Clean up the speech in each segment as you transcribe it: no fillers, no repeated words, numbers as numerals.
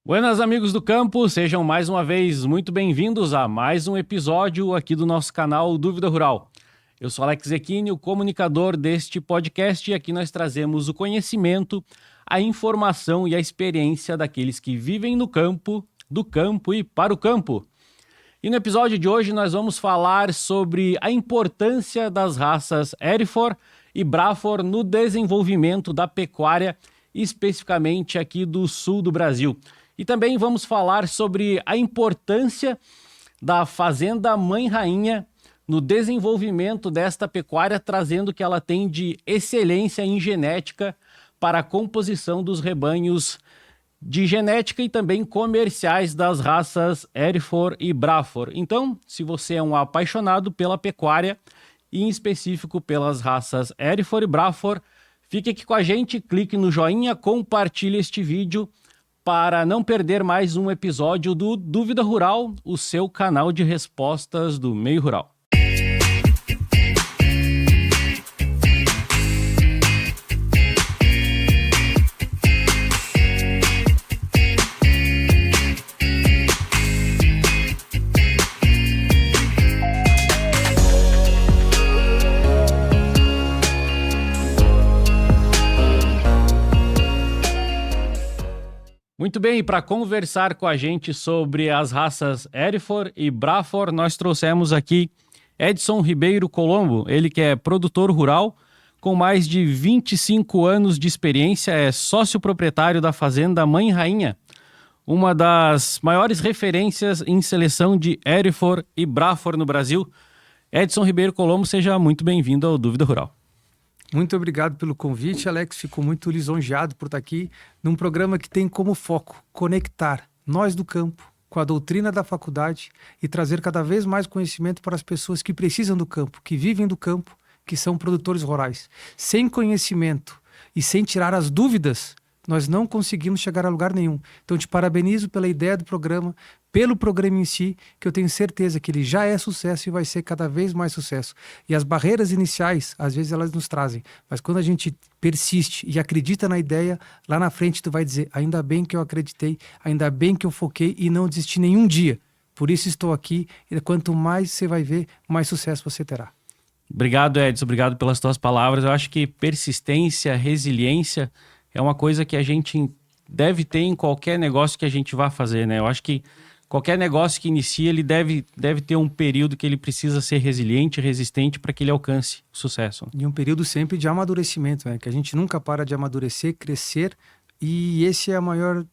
Buenas, amigos do campo, sejam mais uma vez muito bem-vindos a mais um episódio aqui do nosso canal Dúvida Rural. Eu sou Alex Zecchini, o comunicador deste podcast, e aqui nós trazemos o conhecimento, a informação e a experiência daqueles que vivem no campo, do campo e para o campo. E no episódio de hoje nós vamos falar sobre a importância das raças Hereford e Braford no desenvolvimento da pecuária, especificamente aqui do sul do Brasil. E também vamos falar sobre a importância da Fazenda Mãe Rainha no desenvolvimento desta pecuária, trazendo o que ela tem de excelência em genética para a composição dos rebanhos de genética e também comerciais das raças Hereford e Braford. Então, se você é um apaixonado pela pecuária, e em específico pelas raças Hereford e Braford, fique aqui com a gente, clique no joinha, compartilhe este vídeo para não perder mais um episódio do Dúvida Rural, o seu canal de respostas do meio rural. Muito bem, para conversar com a gente sobre as raças Hereford e Braford, nós trouxemos aqui Edson Ribeiro Colombo, ele que é produtor rural, com mais de 25 anos de experiência, é sócio proprietário da Fazenda Mãe Rainha, uma das maiores referências em seleção de Hereford e Braford no Brasil. Edson Ribeiro Colombo, seja muito bem-vindo ao Dúvida Rural. Muito obrigado pelo convite, Alex. Fico muito lisonjeado por estar aqui num programa que tem como foco conectar nós do campo com a doutrina da faculdade e trazer cada vez mais conhecimento para as pessoas que precisam do campo, que vivem do campo, que são produtores rurais. Sem conhecimento e sem tirar as dúvidas, nós não conseguimos chegar a lugar nenhum. Então, te parabenizo pela ideia do programa, pelo programa em si, que eu tenho certeza que ele já é sucesso e vai ser cada vez mais sucesso. E as barreiras iniciais, às vezes elas nos trazem, mas quando a gente persiste e acredita na ideia, lá na frente tu vai dizer, ainda bem que eu acreditei, ainda bem que eu foquei e não desisti nenhum dia. Por isso estou aqui, e quanto mais você vai ver, mais sucesso você terá. Obrigado, Edson, obrigado pelas tuas palavras. Eu acho que persistência, resiliência é uma coisa que a gente deve ter em qualquer negócio que a gente vá fazer, né? Eu acho que qualquer negócio que inicia, ele deve ter um período que ele precisa ser resiliente, resistente para que ele alcance o sucesso. E um período sempre de amadurecimento, né? Que a gente nunca para de amadurecer, crescer, e esse é a maior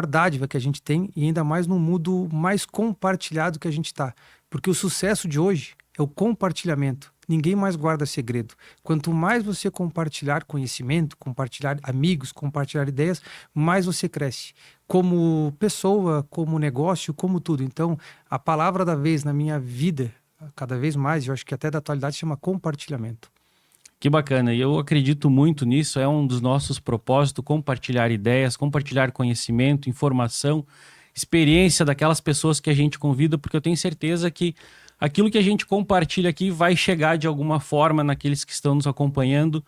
dádiva que a gente tem, e ainda mais no mundo mais compartilhado que a gente está. Porque o sucesso de hoje é o compartilhamento. Ninguém mais guarda segredo. Quanto mais você compartilhar conhecimento, compartilhar amigos, compartilhar ideias, mais você cresce. Como pessoa, como negócio, como tudo. Então, a palavra da vez na minha vida, cada vez mais, eu acho que até da atualidade, chama compartilhamento. Que bacana. E eu acredito muito nisso. É um dos nossos propósitos, compartilhar ideias, compartilhar conhecimento, informação, experiência daquelas pessoas que a gente convida, porque eu tenho certeza que aquilo que a gente compartilha aqui vai chegar de alguma forma naqueles que estão nos acompanhando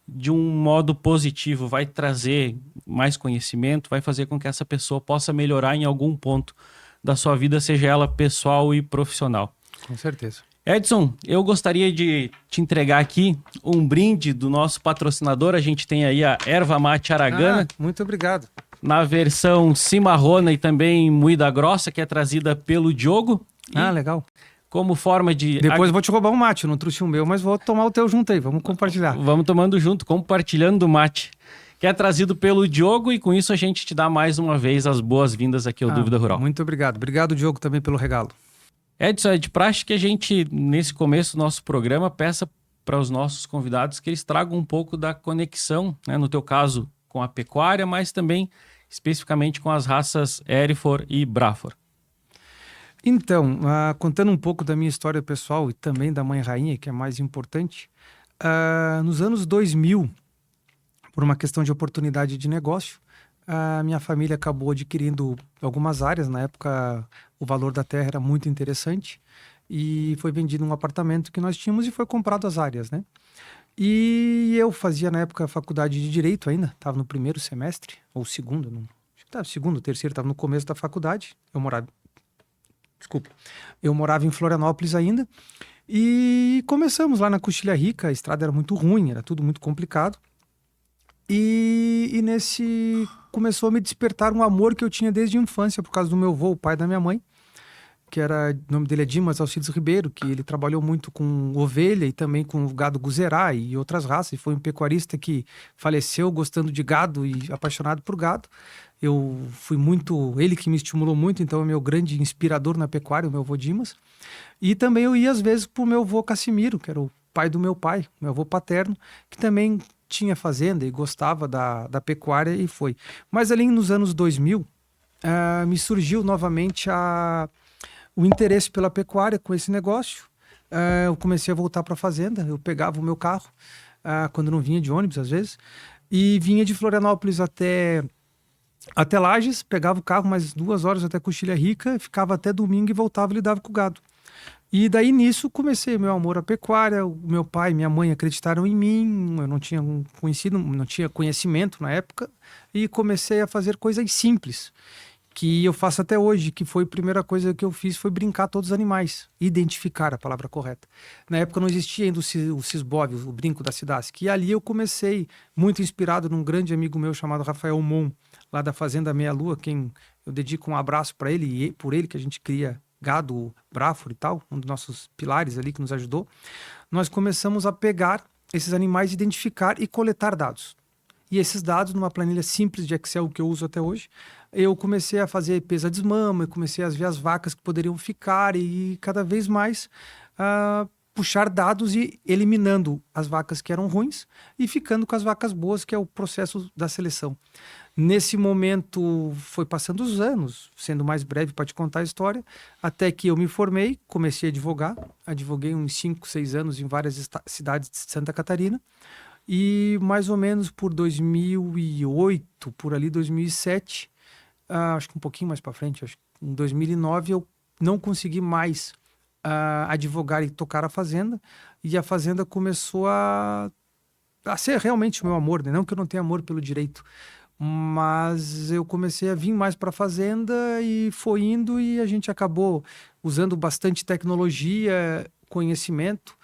de um modo positivo, vai trazer mais conhecimento, vai fazer com que essa pessoa possa melhorar em algum ponto da sua vida, seja ela pessoal e profissional. Com certeza. Edson, eu gostaria de te entregar aqui um brinde do nosso patrocinador. A gente tem aí a Erva Mate Aragana. Muito obrigado. Na versão cimarrona e também moída grossa, que é trazida pelo Diogo. Legal. Como forma de... Depois eu vou te roubar um mate, eu não trouxe o meu, mas vou tomar o teu junto aí, vamos compartilhar. Vamos tomando junto, compartilhando o mate, que é trazido pelo Diogo, e com isso a gente te dá mais uma vez as boas-vindas aqui ao Dúvida Rural. Muito obrigado. Obrigado, Diogo, também pelo regalo. Edson, é de praxe que a gente, nesse começo do nosso programa, peça para os nossos convidados que eles tragam um pouco da conexão, né, no teu caso, com a pecuária, mas também especificamente com as raças Hereford e Braford. Então, contando um pouco da minha história pessoal e também da Mãe Rainha, que é mais importante, nos anos 2000, por uma questão de oportunidade de negócio, a minha família acabou adquirindo algumas áreas. Na época, o valor da terra era muito interessante e foi vendido um apartamento que nós tínhamos e foi comprado as áreas, né? E eu fazia, na época, faculdade de Direito ainda, estava no primeiro semestre, ou segundo, não, segundo, terceiro, estava no começo da faculdade. Eu morava em Florianópolis ainda. E começamos lá na Coxilha Rica, a estrada era muito ruim, era tudo muito complicado. E nesse começou a me despertar um amor que eu tinha desde a infância, por causa do meu avô, o pai da minha mãe, o nome dele é Dimas Alcides Ribeiro, que ele trabalhou muito com ovelha e também com gado guzerá e outras raças. E foi um pecuarista que faleceu gostando de gado e apaixonado por gado. Ele que me estimulou muito, então é meu grande inspirador na pecuária, o meu avô Dimas. E também eu ia às vezes pro meu avô Cassimiro, que era o pai do meu pai, meu avô paterno, que também tinha fazenda e gostava da pecuária e foi. Mas ali nos anos 2000, me surgiu novamente o interesse pela pecuária com esse negócio. Eu comecei a voltar para a fazenda, eu pegava o meu carro, quando não vinha de ônibus às vezes, e vinha de Florianópolis até Lages, pegava o carro mais 2 horas até Coxilha Rica, ficava até domingo e voltava e lidava com o gado. E daí nisso comecei meu amor à pecuária. O meu pai e minha mãe acreditaram em mim, eu não tinha conhecimento na época, e comecei a fazer coisas simples que eu faço até hoje, que foi a primeira coisa que eu fiz, foi brincar todos os animais, identificar a palavra correta. Na época não existia ainda o Sisbov, o brinco da Cidasc, e ali eu comecei, muito inspirado num grande amigo meu chamado Rafael Mon, lá da Fazenda Meia Lua, quem eu dedico um abraço para ele, e por ele que a gente cria gado, Braford e tal, um dos nossos pilares ali que nos ajudou. Nós começamos a pegar esses animais, identificar e coletar dados. E esses dados, numa planilha simples de Excel que eu uso até hoje, eu comecei a fazer pesa-desmama, eu comecei a ver as vacas que poderiam ficar e cada vez mais puxar dados e eliminando as vacas que eram ruins e ficando com as vacas boas, que é o processo da seleção. Nesse momento, foi passando os anos, sendo mais breve para te contar a história, até que eu me formei, comecei a advogar, advoguei uns 5, 6 anos em várias cidades de Santa Catarina, e mais ou menos por 2008, por ali 2007, acho que um pouquinho mais para frente, acho que em 2009 eu não consegui mais advogar e tocar a fazenda, e a fazenda começou a ser realmente o meu amor, né? Não que eu não tenha amor pelo direito, mas eu comecei a vir mais para a fazenda e foi indo, e a gente acabou usando bastante tecnologia, conhecimento,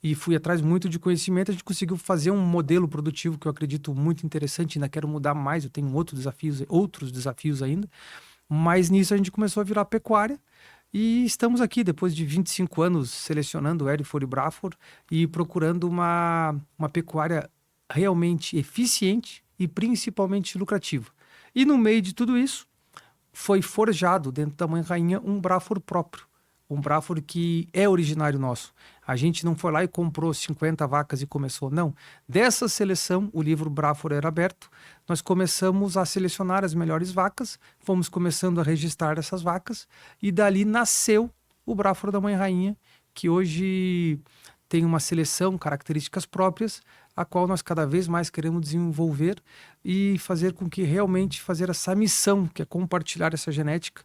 e fui atrás muito de conhecimento. A gente conseguiu fazer um modelo produtivo que eu acredito muito interessante, ainda quero mudar mais, eu tenho outros desafios ainda, mas nisso a gente começou a virar pecuária, e estamos aqui depois de 25 anos selecionando o Hereford e Braford e procurando uma pecuária realmente eficiente e principalmente lucrativa. E no meio de tudo isso, foi forjado dentro da Mãe Rainha um Braford próprio. Um Braford que é originário nosso. A gente não foi lá e comprou 50 vacas e começou, não. Dessa seleção, o livro Braford era aberto, nós começamos a selecionar as melhores vacas, fomos começando a registrar essas vacas, e dali nasceu o Braford da Mãe Rainha, que hoje tem uma seleção, características próprias, a qual nós cada vez mais queremos desenvolver e fazer com que realmente fazer essa missão, que é compartilhar essa genética,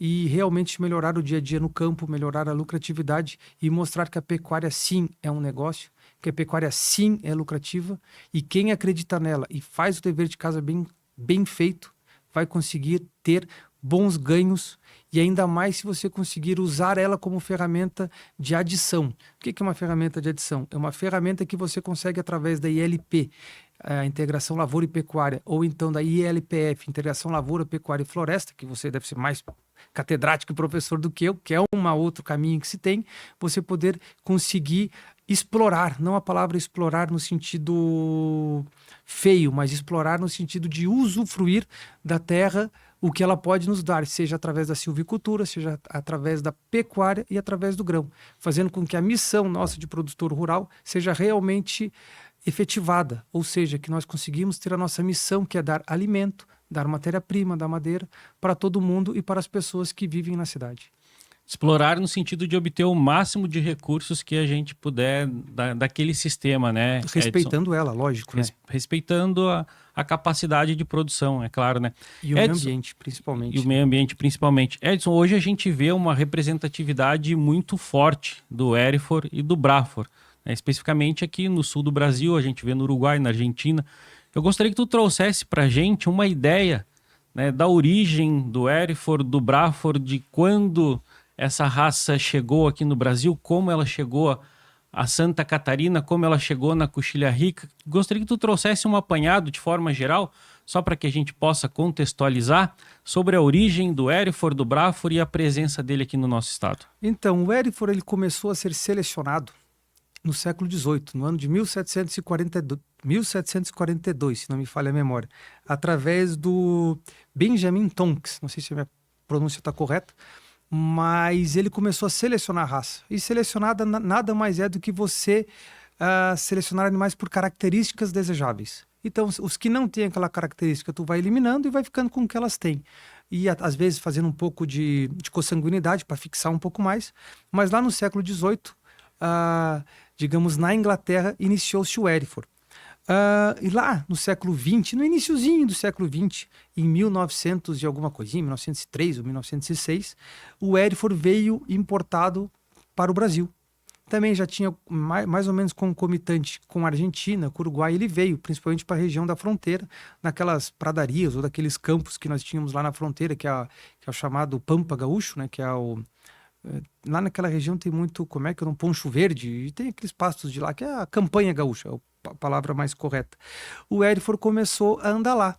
e realmente melhorar o dia a dia no campo, melhorar a lucratividade e mostrar que a pecuária sim é um negócio, que a pecuária sim é lucrativa, e quem acredita nela e faz o dever de casa bem feito, vai conseguir ter bons ganhos, e ainda mais se você conseguir usar ela como ferramenta de adição. O que é uma ferramenta de adição? É uma ferramenta que você consegue através da ILP, a Integração Lavoura e Pecuária, ou então da ILPF, Integração Lavoura, Pecuária e Floresta, que você deve ser mais catedrático e professor do que eu, que é outro caminho que se tem, você poder conseguir explorar, não a palavra explorar no sentido feio, mas explorar no sentido de usufruir da terra, o que ela pode nos dar, seja através da silvicultura, seja através da pecuária e através do grão, fazendo com que a missão nossa de produtor rural seja realmente efetivada, ou seja, que nós conseguimos ter a nossa missão, que é dar alimento, dar matéria-prima, dar madeira para todo mundo e para as pessoas que vivem na cidade. Explorar no sentido de obter o máximo de recursos que a gente puder daquele sistema, né? Respeitando Edson, ela, lógico, né? Respeitando a capacidade de produção, é claro, né? E o meio ambiente, principalmente. E o meio ambiente, principalmente. Edson, hoje a gente vê uma representatividade muito forte do Hereford e do Braford, né? Especificamente aqui no sul do Brasil, a gente vê no Uruguai, na Argentina. Eu gostaria que tu trouxesse para a gente uma ideia né, da origem do Hereford, do Braford, de quando essa raça chegou aqui no Brasil, como ela chegou a Santa Catarina, como ela chegou na Coxilha Rica. Gostaria que tu trouxesse um apanhado de forma geral, só para que a gente possa contextualizar sobre a origem do Hereford, do Braford e a presença dele aqui no nosso estado. Então, o Hereford ele começou a ser selecionado no século XVIII, no ano de 1742, se não me falha a memória, através do Benjamin Tonks, não sei se a minha pronúncia está correta, mas ele começou a selecionar a raça. E selecionada nada mais é do que você selecionar animais por características desejáveis. Então, os que não têm aquela característica, tu vai eliminando e vai ficando com o que elas têm. E às vezes fazendo um pouco de consanguinidade para fixar um pouco mais. Mas lá no século XVIII, digamos, na Inglaterra, iniciou-se o Hereford. E lá no século XX, no iniciozinho do século XX, em 1900 e alguma coisinha, 1903 ou 1906, o Hereford veio importado para o Brasil. Também já tinha mais ou menos concomitante com a Argentina, com o Uruguai, ele veio principalmente para a região da fronteira, naquelas pradarias ou daqueles campos que nós tínhamos lá na fronteira, que é o chamado Pampa Gaúcho, né, que é lá naquela região tem muito, como é que é, um poncho verde, e tem aqueles pastos de lá, que é a campanha gaúcha, a palavra mais correta. O Hereford começou a andar lá,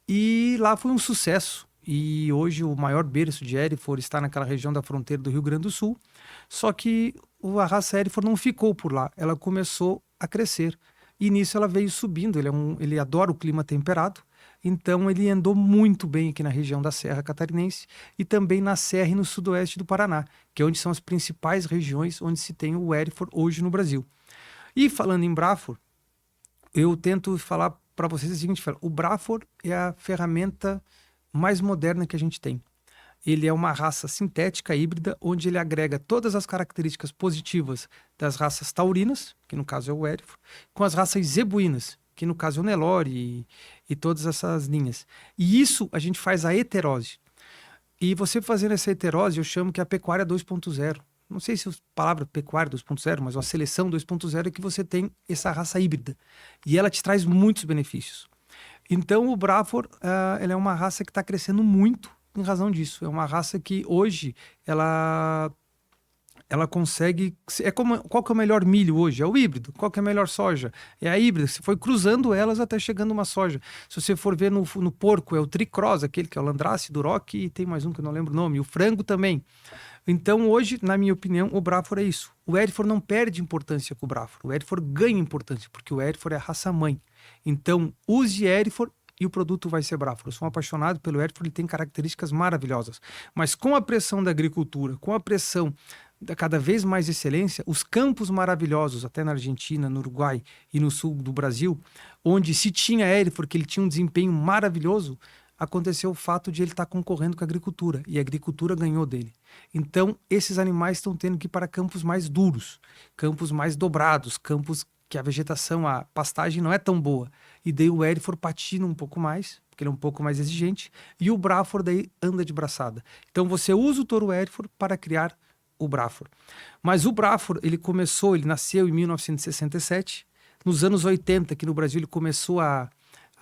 e lá foi um sucesso. E hoje o maior berço de Hereford está naquela região da fronteira do Rio Grande do Sul. Só que a raça Hereford não ficou por lá, ela começou a crescer. E nisso ela veio subindo, ele adora o clima temperado, então ele andou muito bem aqui na região da Serra Catarinense e também na Serra e no sudoeste do Paraná, que é onde são as principais regiões onde se tem o Hereford hoje no Brasil. E falando em Braford, eu tento falar para vocês o seguinte, o Braford é a ferramenta mais moderna que a gente tem. Ele é uma raça sintética híbrida, onde ele agrega todas as características positivas das raças taurinas, que no caso é o Hereford, com as raças zebuínas, que no caso é o Nelore e todas essas linhas. E isso a gente faz a heterose. E você fazendo essa heterose, eu chamo que é a pecuária 2.0. Não sei se a palavra pecuária 2.0, mas a seleção 2.0 é que você tem essa raça híbrida. E ela te traz muitos benefícios. Então o Braford ela é uma raça que está crescendo muito em razão disso. É uma raça que hoje ela consegue... qual que é o melhor milho hoje? É o híbrido. Qual que é a melhor soja? É a híbrida. Você foi cruzando elas até chegando uma soja. Se você for ver no porco, é o Tricross, aquele que é o Landrace, Duroc, e tem mais um que eu não lembro o nome. E o frango também. Então hoje, na minha opinião, o Braford é isso. O Hereford não perde importância com o Braford. O Hereford ganha importância, porque o Hereford é a raça mãe. Então, use Hereford e o produto vai ser Braford. Eu sou um apaixonado pelo Hereford, ele tem características maravilhosas. Mas com a pressão da agricultura, com a pressão da cada vez mais excelência, os campos maravilhosos, até na Argentina, no Uruguai e no sul do Brasil, onde se tinha Hereford, que ele tinha um desempenho maravilhoso, aconteceu o fato de ele estar concorrendo com a agricultura, e a agricultura ganhou dele. Então, esses animais estão tendo que ir para campos mais duros, campos mais dobrados, campos que a vegetação, a pastagem não é tão boa. E daí o Hereford patina um pouco mais, porque ele é um pouco mais exigente, e o Braford daí anda de braçada. Então você usa o touro Hereford para criar o Braford. Mas o Braford, ele nasceu em 1967, nos anos 80, aqui no Brasil, ele começou a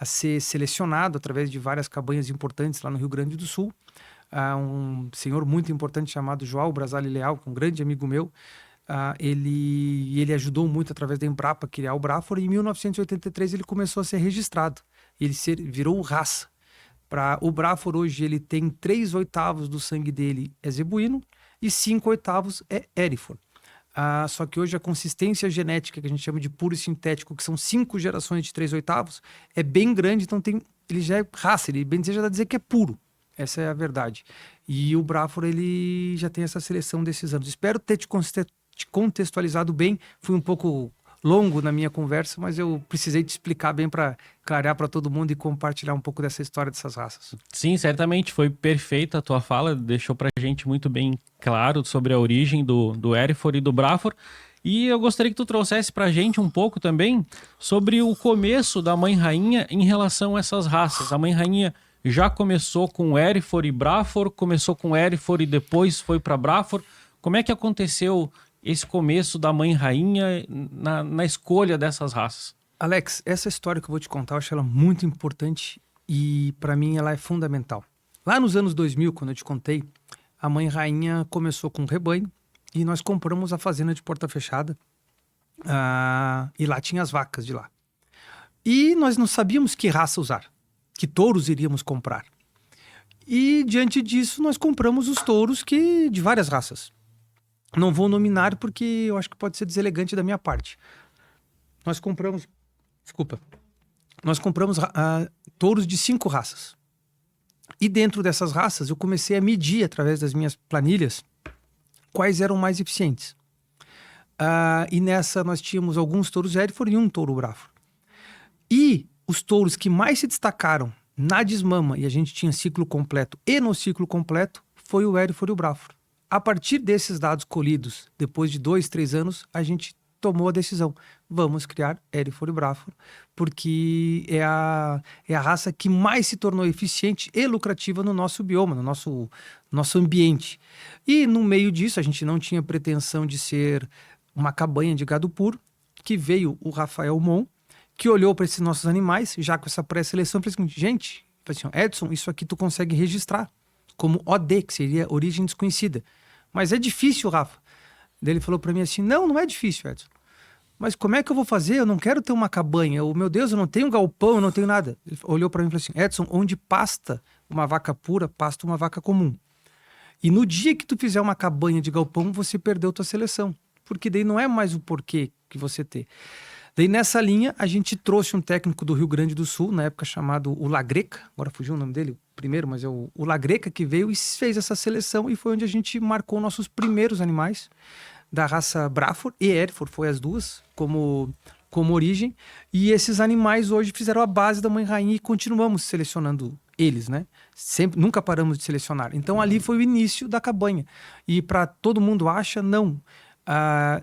ser selecionado através de várias cabanhas importantes lá no Rio Grande do Sul. Um senhor muito importante chamado João Brazali Leal, que é um grande amigo meu, ele ajudou muito através da Embrapa a criar o Braford, e em 1983 ele começou a ser registrado. Ele virou raça. O Braford hoje ele tem 3/8 do sangue dele é zebuíno e 5/8 é Hereford. Só que hoje a consistência genética, que a gente chama de puro e sintético, que são 5 gerações de 3/8, é bem grande, então ele já é raça, ele bem dizer, já dá dizer que é puro. Essa é a verdade. E o Braford, ele já tem essa seleção desses anos. Espero ter te contextualizado bem. Fui um pouco longo na minha conversa, mas eu precisei te explicar bem para clarear para todo mundo e compartilhar um pouco dessa história dessas raças. Sim, certamente foi perfeita a tua fala, deixou pra gente muito bem claro sobre a origem do Hereford e do Braford. E eu gostaria que tu trouxesse pra gente um pouco também sobre o começo da Mãe Rainha em relação a essas raças. A Mãe Rainha já começou com Hereford e Braford, começou com Hereford e depois foi para Braford. Como é que aconteceu esse começo da Mãe Rainha na escolha dessas raças? Alex, essa história que eu vou te contar, eu acho ela muito importante e para mim ela é fundamental. Lá nos anos 2000, quando eu te contei, a Mãe Rainha começou com um rebanho e nós compramos a fazenda de Porta Fechada, e lá tinha as vacas de lá. E nós não sabíamos que raça usar, que touros iríamos comprar. E diante disso nós compramos os touros de várias raças. Não vou nominar porque eu acho que pode ser deselegante da minha parte. Nós compramos touros de 5 raças. E dentro dessas raças eu comecei a medir através das minhas planilhas quais eram mais eficientes. E nessa nós tínhamos alguns touros Hereford e um touro Braford. E os touros que mais se destacaram na desmama, e a gente tinha ciclo completo, e no ciclo completo, foi o Hereford e o Braford. A partir desses dados colhidos, depois de 2, 3 anos, a gente tomou a decisão. Vamos criar Hereford e Braford, porque é a raça que mais se tornou eficiente e lucrativa no nosso bioma, no nosso ambiente. E no meio disso, a gente não tinha pretensão de ser uma cabanha de gado puro, que veio o Rafael Mon, que olhou para esses nossos animais, já com essa pré-seleção, e falou assim, gente, Edson, isso aqui tu consegue registrar como OD, que seria origem desconhecida. Mas é difícil, Rafa. Daí ele falou para mim assim, não é difícil, Edson. Mas como é que eu vou fazer? Eu não quero ter uma cabanha. Meu Deus, eu não tenho galpão, eu não tenho nada. Ele olhou para mim e falou assim, Edson, onde pasta uma vaca pura, pasta uma vaca comum. E no dia que tu fizer uma cabanha de galpão, você perdeu tua seleção. Porque daí não é mais o porquê que você ter. Daí nessa linha, a gente trouxe um técnico do Rio Grande do Sul, na época chamado o Lagreca, agora fugiu o nome dele primeiro, mas é o Lagreca que veio e fez essa seleção e foi onde a gente marcou nossos primeiros animais da raça Braford e Hereford, foi as duas como origem. E esses animais hoje fizeram a base da Mãe Rainha e continuamos selecionando eles, né? Nunca paramos de selecionar. Então ali foi o início da cabanha. E para todo mundo acha, não.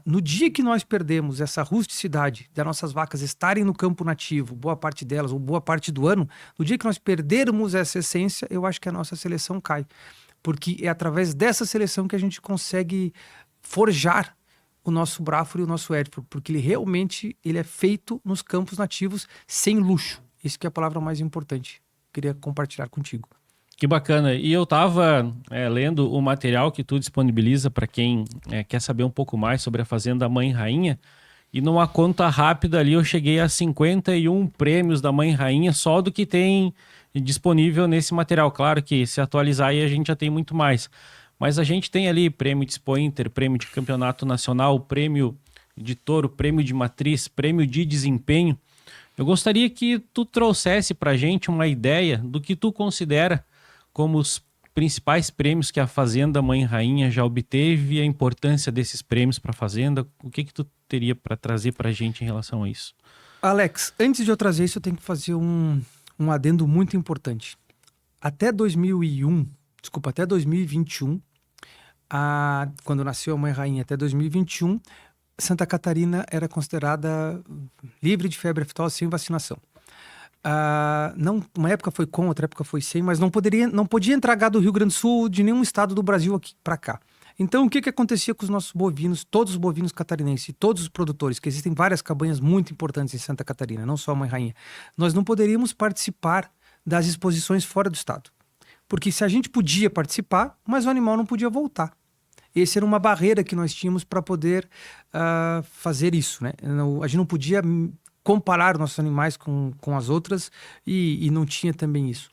No dia que nós perdemos essa rusticidade das nossas vacas estarem no campo nativo, boa parte delas, ou boa parte do ano, no dia que nós perdermos essa essência, eu acho que a nossa seleção cai. Porque é através dessa seleção que a gente consegue forjar o nosso Braford e o nosso Hereford, porque ele é feito nos campos nativos sem luxo. Isso que é a palavra mais importante. Queria compartilhar contigo. Que bacana. E eu estava lendo o material que tu disponibiliza para quem quer saber um pouco mais sobre a Fazenda Mãe Rainha. E numa conta rápida ali eu cheguei a 51 prêmios da Mãe Rainha só do que tem disponível nesse material. Claro que se atualizar aí a gente já tem muito mais. Mas a gente tem ali prêmio de Expo Inter, prêmio de Campeonato Nacional, prêmio de Touro, prêmio de Matriz, prêmio de Desempenho. Eu gostaria que tu trouxesse para a gente uma ideia do que tu considera como os principais prêmios que a Fazenda Mãe Rainha já obteve e a importância desses prêmios para a Fazenda. O que tu teria para trazer para a gente em relação a isso? Alex, antes de eu trazer isso, eu tenho que fazer um adendo muito importante. Até 2021, quando nasceu a Mãe Rainha, até 2021, Santa Catarina era considerada livre de febre aftosa sem vacinação. Uma época foi com, outra época foi sem, mas não podia entrar gado do Rio Grande do Sul de nenhum estado do Brasil aqui para cá. Então, o que acontecia com os nossos bovinos, todos os bovinos catarinenses e todos os produtores, que existem várias cabanhas muito importantes em Santa Catarina, não só a Mãe Rainha, nós não poderíamos participar das exposições fora do estado. Porque se a gente podia participar, mas o animal não podia voltar. Essa era uma barreira que nós tínhamos para poder fazer isso, né? A gente não podia comparar nossos animais com as outras e não tinha também isso.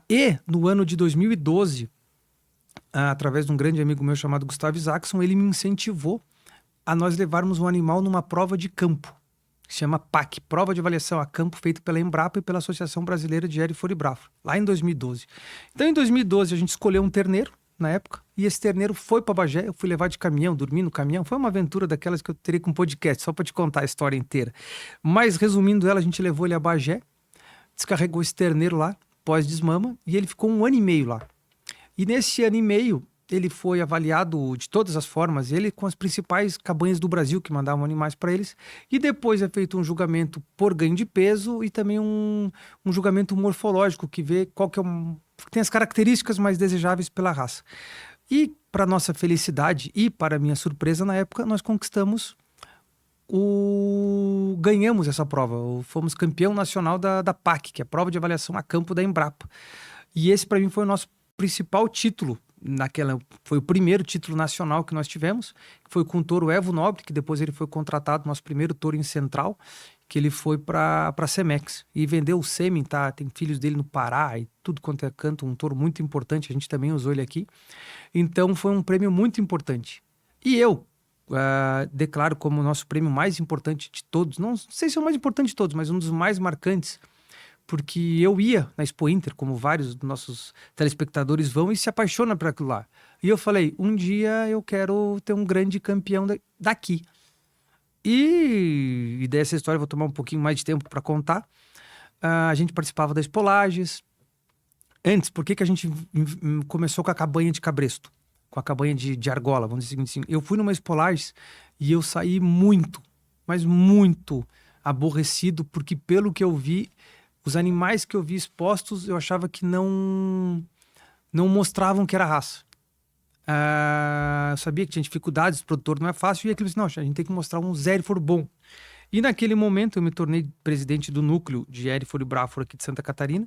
E no ano de 2012, através de um grande amigo meu chamado Gustavo Isaacson, ele me incentivou a nós levarmos um animal numa prova de campo, que se chama PAC, Prova de Avaliação a Campo, feito pela Embrapa e pela Associação Brasileira de Hereford e Braford, lá em 2012. Então, em 2012, a gente escolheu um terneiro, na época, e esse terneiro foi para Bagé, eu fui levar de caminhão, dormi no caminhão, foi uma aventura daquelas que eu teria com podcast, só para te contar a história inteira. Mas, resumindo ela, a gente levou ele a Bagé, descarregou esse terneiro lá, pós-desmama, e ele ficou 1 ano e meio lá. E nesse ano e meio, ele foi avaliado de todas as formas, ele com as principais cabanhas do Brasil que mandavam animais para eles, e depois é feito um julgamento por ganho de peso e também um julgamento morfológico, que vê qual que tem as características mais desejáveis pela raça. E, para nossa felicidade e para minha surpresa na época, nós conquistamos ganhamos essa prova. Fomos campeão nacional da PAC, que é a Prova de Avaliação a Campo da Embrapa. E esse, para mim, foi o nosso principal título. Foi o primeiro título nacional que nós tivemos. Foi com o touro Evo Nobre, que depois ele foi contratado, nosso primeiro touro em Central, que ele foi para a Cemex. E vendeu o sêmen, tá? Tem filhos dele no Pará e tudo quanto é canto. Um touro muito importante, a gente também usou ele aqui. Então, foi um prêmio muito importante. E eu declaro como o nosso prêmio mais importante de todos. Não sei se é o mais importante de todos, mas um dos mais marcantes. Porque eu ia na Expo Inter, como vários dos nossos telespectadores vão, e se apaixonam por aquilo lá. E eu falei, um dia eu quero ter um grande campeão daqui. E dessa história eu vou tomar um pouquinho mais de tempo para contar. A gente participava da Expo Lages. Antes, por que a gente começou com a cabanha de cabresto? Com a cabanha de argola, vamos dizer assim. Eu fui numa Expo Lages e eu saí muito, mas muito aborrecido, porque pelo que eu vi, os animais que eu vi expostos, eu achava que não mostravam que era raça. Eu sabia que tinha dificuldades, o produtor não é fácil, e aquilo disse, não, a gente tem que mostrar um Zé Hereford bom. E naquele momento eu me tornei presidente do núcleo de Hereford e Braford aqui de Santa Catarina,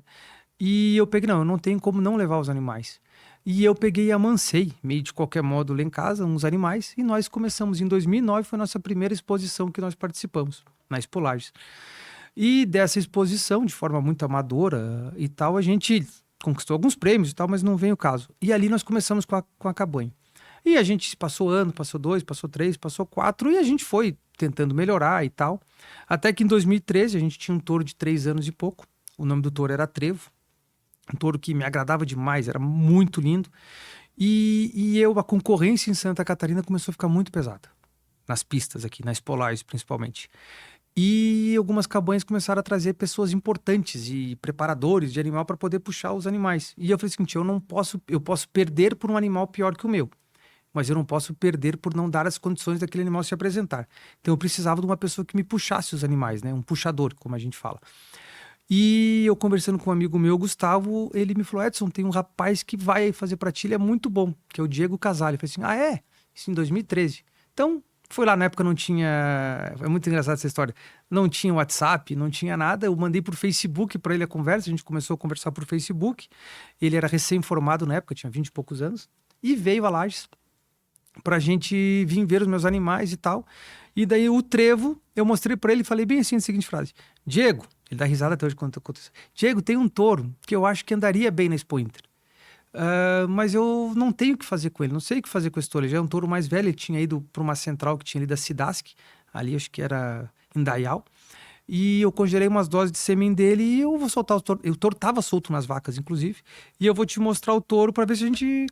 e eu peguei, eu não tenho como não levar os animais. E eu peguei e amancei, meio de qualquer modo, lá em casa, uns animais, e nós começamos em 2009, foi a nossa primeira exposição que nós participamos, na Expo Lages. E dessa exposição, de forma muito amadora e tal, a gente conquistou alguns prêmios e tal, mas não vem o caso. E ali nós começamos com a cabanha. E a gente passou ano, passou 2, passou 3, passou 4, e a gente foi tentando melhorar e tal. Até que em 2013 a gente tinha um touro de 3 anos e pouco. O nome do touro era Trevo. Um touro que me agradava demais, era muito lindo. E a concorrência em Santa Catarina começou a ficar muito pesada. Nas pistas aqui, nas polares principalmente. E algumas cabanhas começaram a trazer pessoas importantes e preparadores de animal para poder puxar os animais. E eu falei o seguinte, eu posso perder por um animal pior que o meu, mas eu não posso perder por não dar as condições daquele animal se apresentar. Então eu precisava de uma pessoa que me puxasse os animais, né? Um puxador, como a gente fala. E eu conversando com um amigo meu, Gustavo, ele me falou, Edson, tem um rapaz que vai fazer para ti, ele é muito bom, que é o Diego Casale. Eu falei assim, é? Isso em 2013. Então... foi lá, na época não tinha... É muito engraçado essa história. Não tinha WhatsApp, não tinha nada. Eu mandei por Facebook para ele a conversa. A gente começou a conversar por Facebook. Ele era recém-formado na época, tinha 20 e poucos anos. E veio a Lages pra gente vir ver os meus animais e tal. E daí o Trevo, eu mostrei para ele e falei bem assim a seguinte frase. Diego, ele dá risada até hoje quando acontece. Diego, tem um touro que eu acho que andaria bem na Expo Inter. Mas eu não tenho o que fazer com ele, não sei o que fazer com esse touro. Ele já é um touro mais velho, ele tinha ido para uma central que tinha ali da Cidasc, ali acho que era em Dayal, e eu congelei umas doses de sêmen dele e eu vou soltar o touro. O touro estava solto nas vacas, inclusive, e eu vou te mostrar o touro para ver se a gente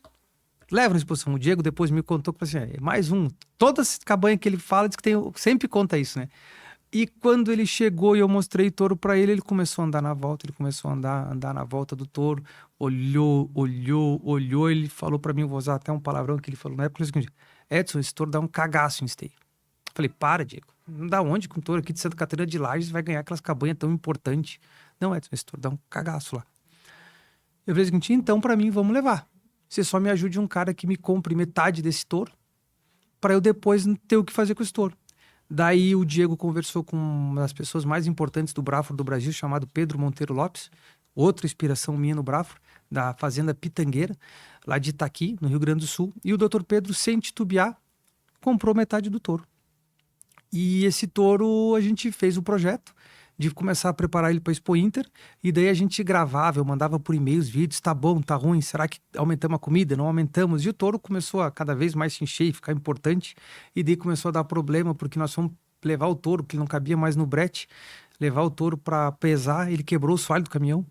leva na exposição. O Diego depois me contou que assim, é mais um. Toda essa cabanha que ele fala, diz que sempre conta isso, né? E quando ele chegou e eu mostrei o touro para ele, ele começou a andar na volta, ele começou a andar na volta do touro, olhou, ele falou para mim, eu vou usar até um palavrão que ele falou na época, Edson, esse touro dá um cagaço em esteio. Eu falei, para, Diego, não dá onde que um touro aqui de Santa Catarina de Lages vai ganhar aquelas cabanhas tão importantes? Não, Edson, esse touro dá um cagaço lá. Eu falei, então para mim, vamos levar. Você só me ajude um cara que me compre metade desse touro, para eu depois ter o que fazer com esse touro. Daí o Diego conversou com uma das pessoas mais importantes do Braford do Brasil, chamado Pedro Monteiro Lopes, outra inspiração minha no Braford, da Fazenda Pitangueira, lá de Itaqui, no Rio Grande do Sul. E o Dr. Pedro, sem titubear, comprou metade do touro. E esse touro, a gente fez o projeto de começar a preparar ele para a Expo Inter, e daí a gente gravava, eu mandava por e-mail os vídeos, tá bom, tá ruim, será que aumentamos a comida? Não aumentamos. E o touro começou a cada vez mais se encher e ficar importante, e daí começou a dar problema, porque nós fomos levar o touro, que ele não cabia mais no brete, levar o touro para pesar, ele quebrou o assoalho do caminhão,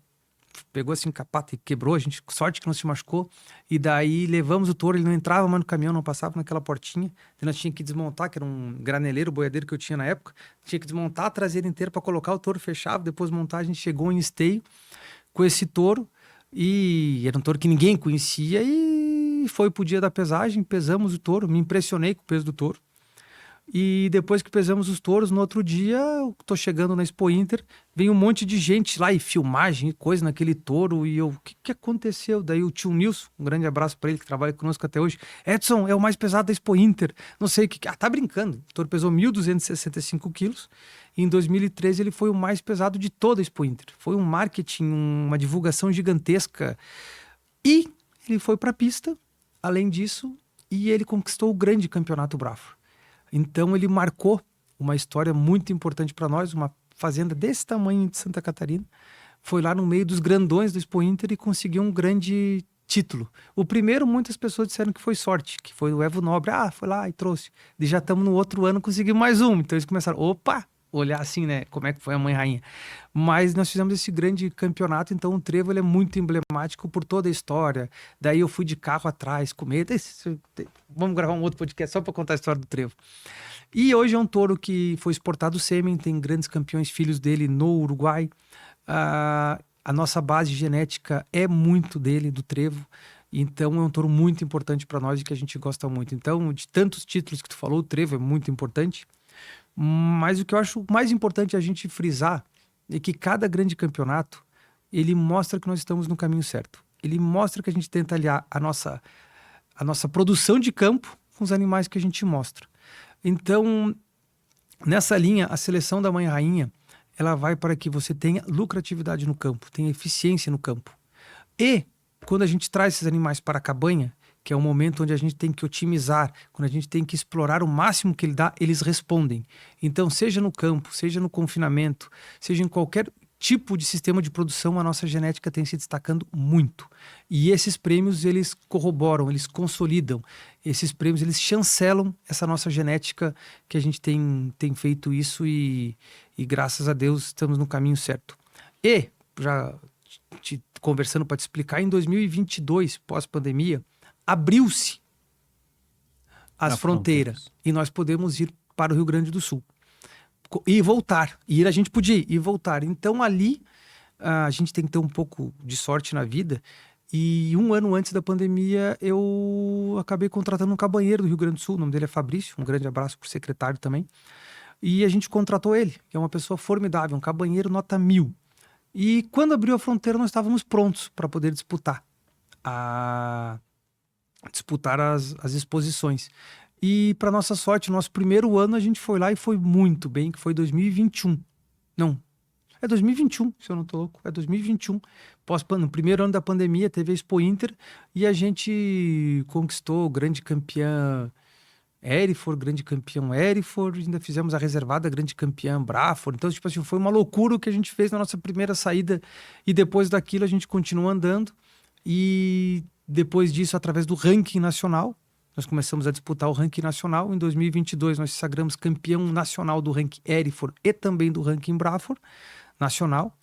pegou assim capata e quebrou, a gente, sorte que não se machucou, e daí levamos o touro, ele não entrava mais no caminhão, não passava naquela portinha, daí nós tínhamos que desmontar, que era um graneleiro, boiadeiro que eu tinha na época, tinha que desmontar a traseira inteira para colocar o touro fechado, depois montar, a gente chegou em esteio com esse touro, e era um touro que ninguém conhecia, e foi pro dia da pesagem, pesamos o touro, me impressionei com o peso do touro, E depois que pesamos os touros, no outro dia, eu tô chegando na Expo Inter, vem um monte de gente lá e filmagem e coisa naquele touro. E eu, o que aconteceu? Daí o tio Nilson, um grande abraço para ele, que trabalha conosco até hoje. Edson, é o mais pesado da Expo Inter. Não sei o que. Ah, tá brincando. O touro pesou 1.265 quilos. E em 2013 ele foi o mais pesado de toda a Expo Inter. Foi um marketing, uma divulgação gigantesca. E ele foi para a pista, além disso, e ele conquistou o grande campeonato Braford. Então ele marcou uma história muito importante para nós, uma fazenda desse tamanho de Santa Catarina. Foi lá no meio dos grandões do Expo Inter e conseguiu um grande título. O primeiro, muitas pessoas disseram que foi sorte, que foi o Evo Nobre. Ah, foi lá e trouxe. E já estamos no outro ano, conseguimos mais um. Então eles começaram, opa, olhar assim, né, como é que foi a Mãe Rainha. Mas nós fizemos esse grande campeonato, então o trevo ele é muito emblemático por toda a história. Daí eu fui de carro atrás, comer. Vamos gravar um outro podcast só para contar a história do trevo. E hoje é um touro que foi exportado sêmen, tem grandes campeões, filhos dele no Uruguai. A nossa base genética é muito dele, do trevo. Então é um touro muito importante para nós e que a gente gosta muito. Então, de tantos títulos que tu falou, o trevo é muito importante. Mas o que eu acho mais importante a gente frisar é que cada grande campeonato, ele mostra que nós estamos no caminho certo. Ele mostra que a gente tenta aliar a nossa produção de campo com os animais que a gente mostra. Então, nessa linha, a seleção da Mãe Rainha, ela vai para que você tenha lucratividade no campo, tenha eficiência no campo. E, quando a gente traz esses animais para a cabanha, que é um momento onde a gente tem que otimizar, quando a gente tem que explorar o máximo que ele dá, eles respondem. Então, seja no campo, seja no confinamento, seja em qualquer tipo de sistema de produção, a nossa genética tem se destacando muito. E esses prêmios, eles corroboram, eles consolidam. Esses prêmios, eles chancelam essa nossa genética, que a gente tem feito isso e graças a Deus estamos no caminho certo. E, já conversando para te explicar, em 2022, pós-pandemia, abriu-se as fronteiras e nós podemos ir para o Rio Grande do Sul e voltar, a gente podia ir e voltar. Então ali a gente tem que ter um pouco de sorte na vida e um ano antes da pandemia eu acabei contratando um cabanheiro do Rio Grande do Sul, o nome dele é Fabrício, um grande abraço pro secretário também, e a gente contratou ele, que é uma pessoa formidável, um cabanheiro nota 1000. E quando abriu a fronteira nós estávamos prontos para poder disputar as exposições. E, para nossa sorte, nosso primeiro ano a gente foi lá e foi muito bem, que foi 2021. Não, é 2021, se eu não tô louco. É 2021. No primeiro ano da pandemia, teve a Expo Inter e a gente conquistou o grande campeão Hereford, ainda fizemos a reservada grande campeã Braford. Então, tipo assim, foi uma loucura o que a gente fez na nossa primeira saída e depois daquilo a gente continua andando e depois disso, através do ranking nacional, nós começamos a disputar o ranking nacional. Em 2022, nós sagramos campeão nacional do ranking Hereford e também do ranking Braford nacional.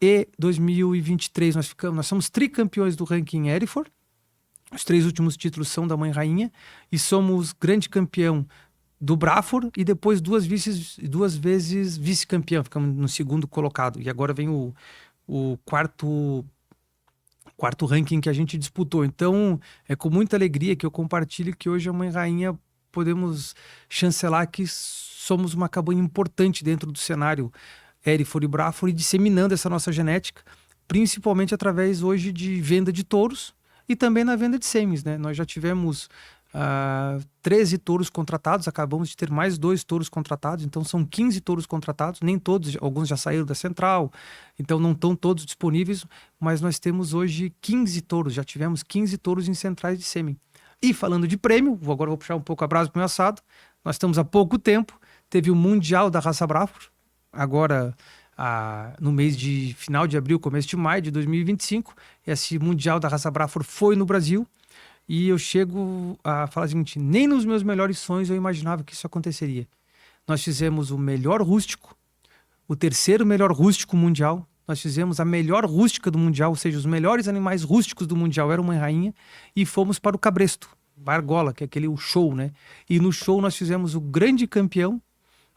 E 2023, nós somos tricampeões do ranking Hereford. Os 3 últimos títulos são da Mãe Rainha. E somos grande campeão do Braford e depois 2 vezes vice-campeão. Ficamos no segundo colocado. E agora vem o quarto ranking que a gente disputou. Então, é com muita alegria que eu compartilho que hoje a Mãe Rainha podemos chancelar que somos uma cabanha importante dentro do cenário Hereford e Braford e disseminando essa nossa genética, principalmente através hoje de venda de touros e também na venda de sêmens, né? Nós já tivemos 13 touros contratados, acabamos de ter mais 2 touros contratados, então são 15 touros contratados, nem todos, alguns já saíram da central, então não estão todos disponíveis, mas nós temos hoje 15 touros, já tivemos 15 touros em centrais de sêmen. E falando de prêmio, agora vou puxar um pouco a brasa para o meu assado, nós estamos há pouco tempo, teve o Mundial da Raça Braford, agora no mês de final de abril, começo de maio de 2025, esse Mundial da Raça Braford foi no Brasil. E eu chego a falar o seguinte, nem nos meus melhores sonhos eu imaginava que isso aconteceria. Nós fizemos o melhor rústico, o 3º melhor rústico mundial, nós fizemos a melhor rústica do mundial, ou seja, os melhores animais rústicos do mundial eram Mãe Rainha, e fomos para o Cabresto, Bargola, que é o show, né? E no show nós fizemos o grande campeão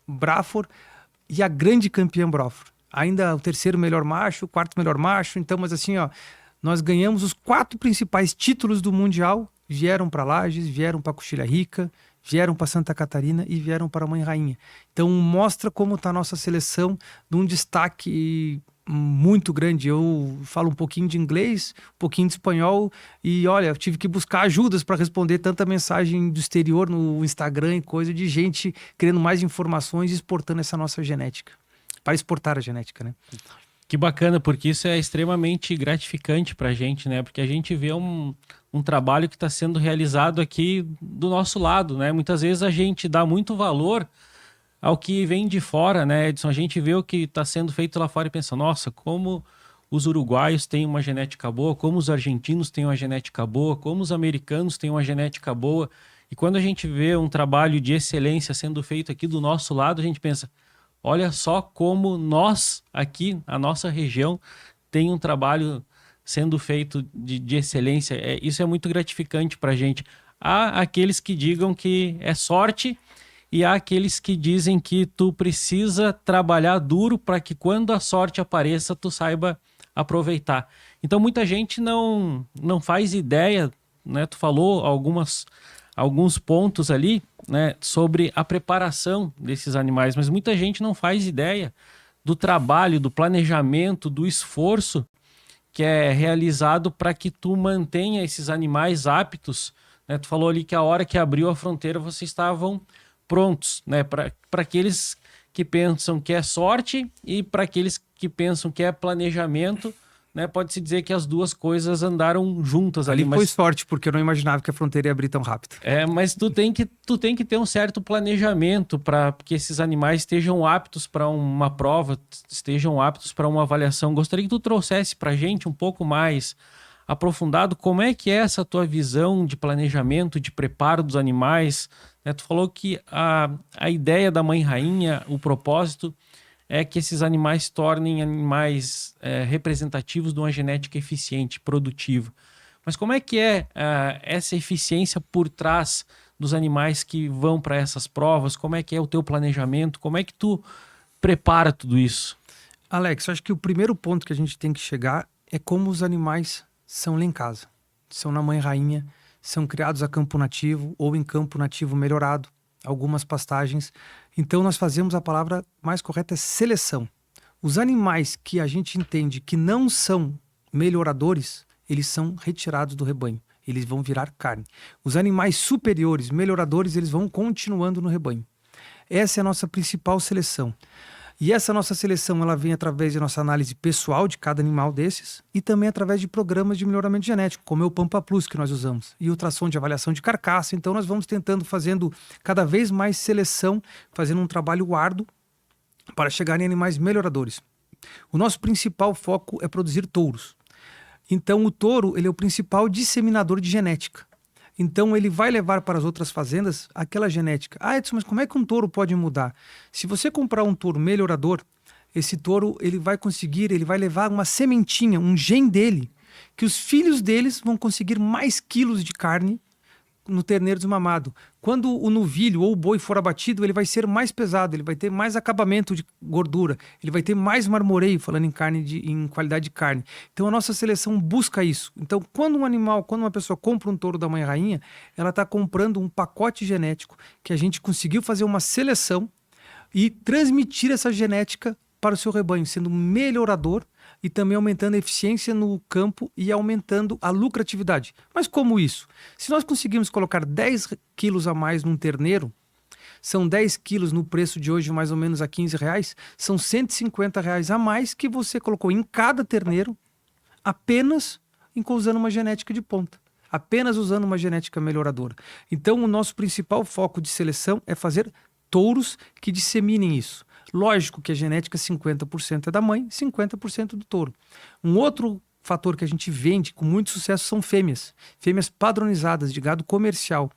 Braford e a grande campeã Braford. Ainda o 3º melhor macho, o 4º melhor macho, então, mas assim, ó, nós ganhamos os 4 principais títulos do Mundial, vieram para Lages, vieram para Coxilha Rica, vieram para Santa Catarina e vieram para a Mãe Rainha. Então mostra como está a nossa seleção de um destaque muito grande. Eu falo um pouquinho de inglês, um pouquinho de espanhol e olha, eu tive que buscar ajudas para responder tanta mensagem do exterior no Instagram e coisa de gente querendo mais informações e exportando essa nossa genética. Para exportar a genética, né? Que bacana, porque isso é extremamente gratificante para a gente, né? Porque a gente vê um trabalho que está sendo realizado aqui do nosso lado, né? Muitas vezes a gente dá muito valor ao que vem de fora, né, Edson? A gente vê o que está sendo feito lá fora e pensa, nossa, como os uruguaios têm uma genética boa, como os argentinos têm uma genética boa, como os americanos têm uma genética boa. E quando a gente vê um trabalho de excelência sendo feito aqui do nosso lado, a gente pensa, olha só como nós, aqui, a nossa região, tem um trabalho sendo feito de excelência. Isso é muito gratificante para a gente. Há aqueles que digam que é sorte e há aqueles que dizem que tu precisa trabalhar duro para que quando a sorte apareça, tu saiba aproveitar. Então, muita gente não faz ideia, né? Tu falou alguns pontos ali, né, sobre a preparação desses animais, mas muita gente não faz ideia do trabalho, do planejamento, do esforço que é realizado para que tu mantenha esses animais aptos, né? Tu falou ali que a hora que abriu a fronteira vocês estavam prontos, né? Para aqueles que pensam que é sorte e para aqueles que pensam que é planejamento, né? Pode-se dizer que as duas coisas andaram juntas ali. Foi sorte, porque eu não imaginava que a fronteira ia abrir tão rápido. Mas tu tem que ter um certo planejamento para que esses animais estejam aptos para uma prova, estejam aptos para uma avaliação. Gostaria que tu trouxesse para a gente um pouco mais aprofundado como é que é essa tua visão de planejamento, de preparo dos animais, né? Tu falou que a ideia da Mãe Rainha, o propósito é que esses animais se tornem animais representativos de uma genética eficiente, produtiva. Mas como é que é essa eficiência por trás dos animais que vão para essas provas? Como é que é o teu planejamento? Como é que tu prepara tudo isso? Alex, eu acho que o primeiro ponto que a gente tem que chegar é como os animais são lá em casa. São na Mãe Rainha, são criados a campo nativo ou em campo nativo melhorado, algumas pastagens. Então nós fazemos a palavra mais correta é seleção. Os animais que a gente entende que não são melhoradores, eles são retirados do rebanho. Eles vão virar carne. Os animais superiores, melhoradores, eles vão continuando no rebanho. Essa é a nossa principal seleção. E essa nossa seleção ela vem através de nossa análise pessoal de cada animal desses e também através de programas de melhoramento genético, como é o Pampa Plus que nós usamos, e ultrassom de avaliação de carcaça. Então nós vamos fazendo cada vez mais seleção, fazendo um trabalho árduo para chegar em animais melhoradores. O nosso principal foco é produzir touros. Então o touro ele é o principal disseminador de genética. Então ele vai levar para as outras fazendas aquela genética. Ah, Edson, mas como é que um touro pode mudar? Se você comprar um touro melhorador, esse touro ele vai levar uma sementinha, um gene dele, que os filhos deles vão conseguir mais quilos de carne no terneiro desmamado. Quando o novilho ou o boi for abatido, ele vai ser mais pesado, ele vai ter mais acabamento de gordura, ele vai ter mais marmoreio, falando em carne, em qualidade de carne. Então a nossa seleção busca isso. Então quando uma pessoa compra um touro da Mãe Rainha, ela está comprando um pacote genético que a gente conseguiu fazer uma seleção e transmitir essa genética para o seu rebanho, sendo melhorador e também aumentando a eficiência no campo e aumentando a lucratividade. Mas como isso? Se nós conseguimos colocar 10 quilos a mais num terneiro, são 10 quilos no preço de hoje mais ou menos a R$15, são R$150 a mais que você colocou em cada terneiro, apenas usando uma genética de ponta, apenas usando uma genética melhoradora. Então o nosso principal foco de seleção é fazer touros que disseminem isso. Lógico que a genética 50% é da mãe, 50% do touro. Um outro fator que a gente vende com muito sucesso são fêmeas. Fêmeas padronizadas de gado comercial.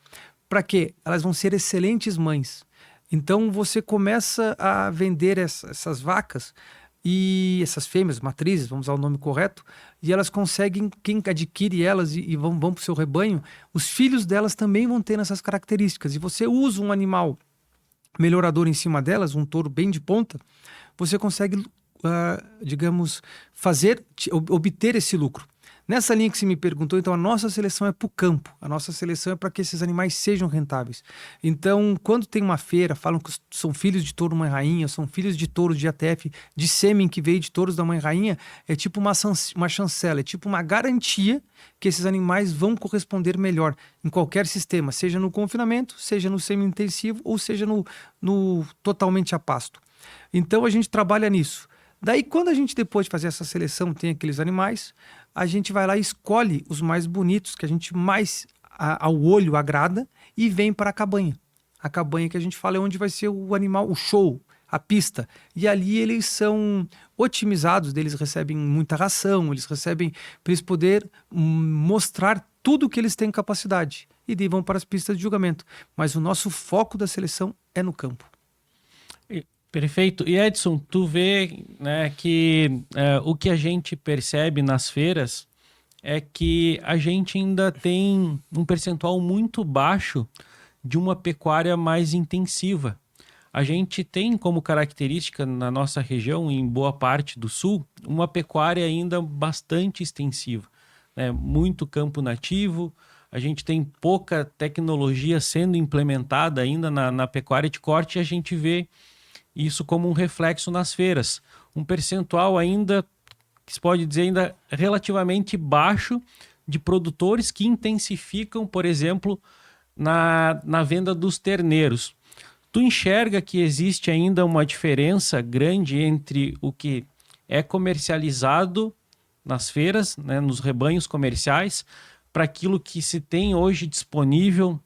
Para quê? Elas vão ser excelentes mães. Então você começa a vender essas vacas e essas fêmeas, matrizes, vamos usar o nome correto, e elas conseguem, quem adquire elas e vão para o seu rebanho, os filhos delas também vão ter essas características. E você usa um animal melhorador em cima delas, um touro bem de ponta, você consegue, obter esse lucro. Nessa linha que você me perguntou, então a nossa seleção é para o campo, a nossa seleção é para que esses animais sejam rentáveis. Então, quando tem uma feira, falam que são filhos de touro mãe rainha, são filhos de touros de ATF, de sêmen que veio de touros da mãe rainha, é tipo uma chancela, é tipo uma garantia que esses animais vão corresponder melhor em qualquer sistema, seja no confinamento, seja no semi-intensivo ou seja no totalmente a pasto. Então a gente trabalha nisso. Daí, quando a gente, depois de fazer essa seleção, tem aqueles animais, a gente vai lá e escolhe os mais bonitos, que a gente mais ao olho agrada, e vem para a cabanha. A cabanha que a gente fala é onde vai ser o animal, o show, a pista. E ali eles são otimizados, eles recebem muita ração, eles recebem para eles poderem mostrar tudo que eles têm capacidade. E daí vão para as pistas de julgamento. Mas o nosso foco da seleção é no campo. Perfeito. E Edson, tu vê, né, que o que a gente percebe nas feiras é que a gente ainda tem um percentual muito baixo de uma pecuária mais intensiva. A gente tem como característica na nossa região, em boa parte do sul, uma pecuária ainda bastante extensiva, né? Muito campo nativo, a gente tem pouca tecnologia sendo implementada ainda na pecuária de corte e a gente vê isso como um reflexo nas feiras. Um percentual ainda, que se pode dizer, ainda relativamente baixo de produtores que intensificam, por exemplo, na venda dos terneiros. Tu enxerga que existe ainda uma diferença grande entre o que é comercializado nas feiras, né, nos rebanhos comerciais, para aquilo que se tem hoje disponível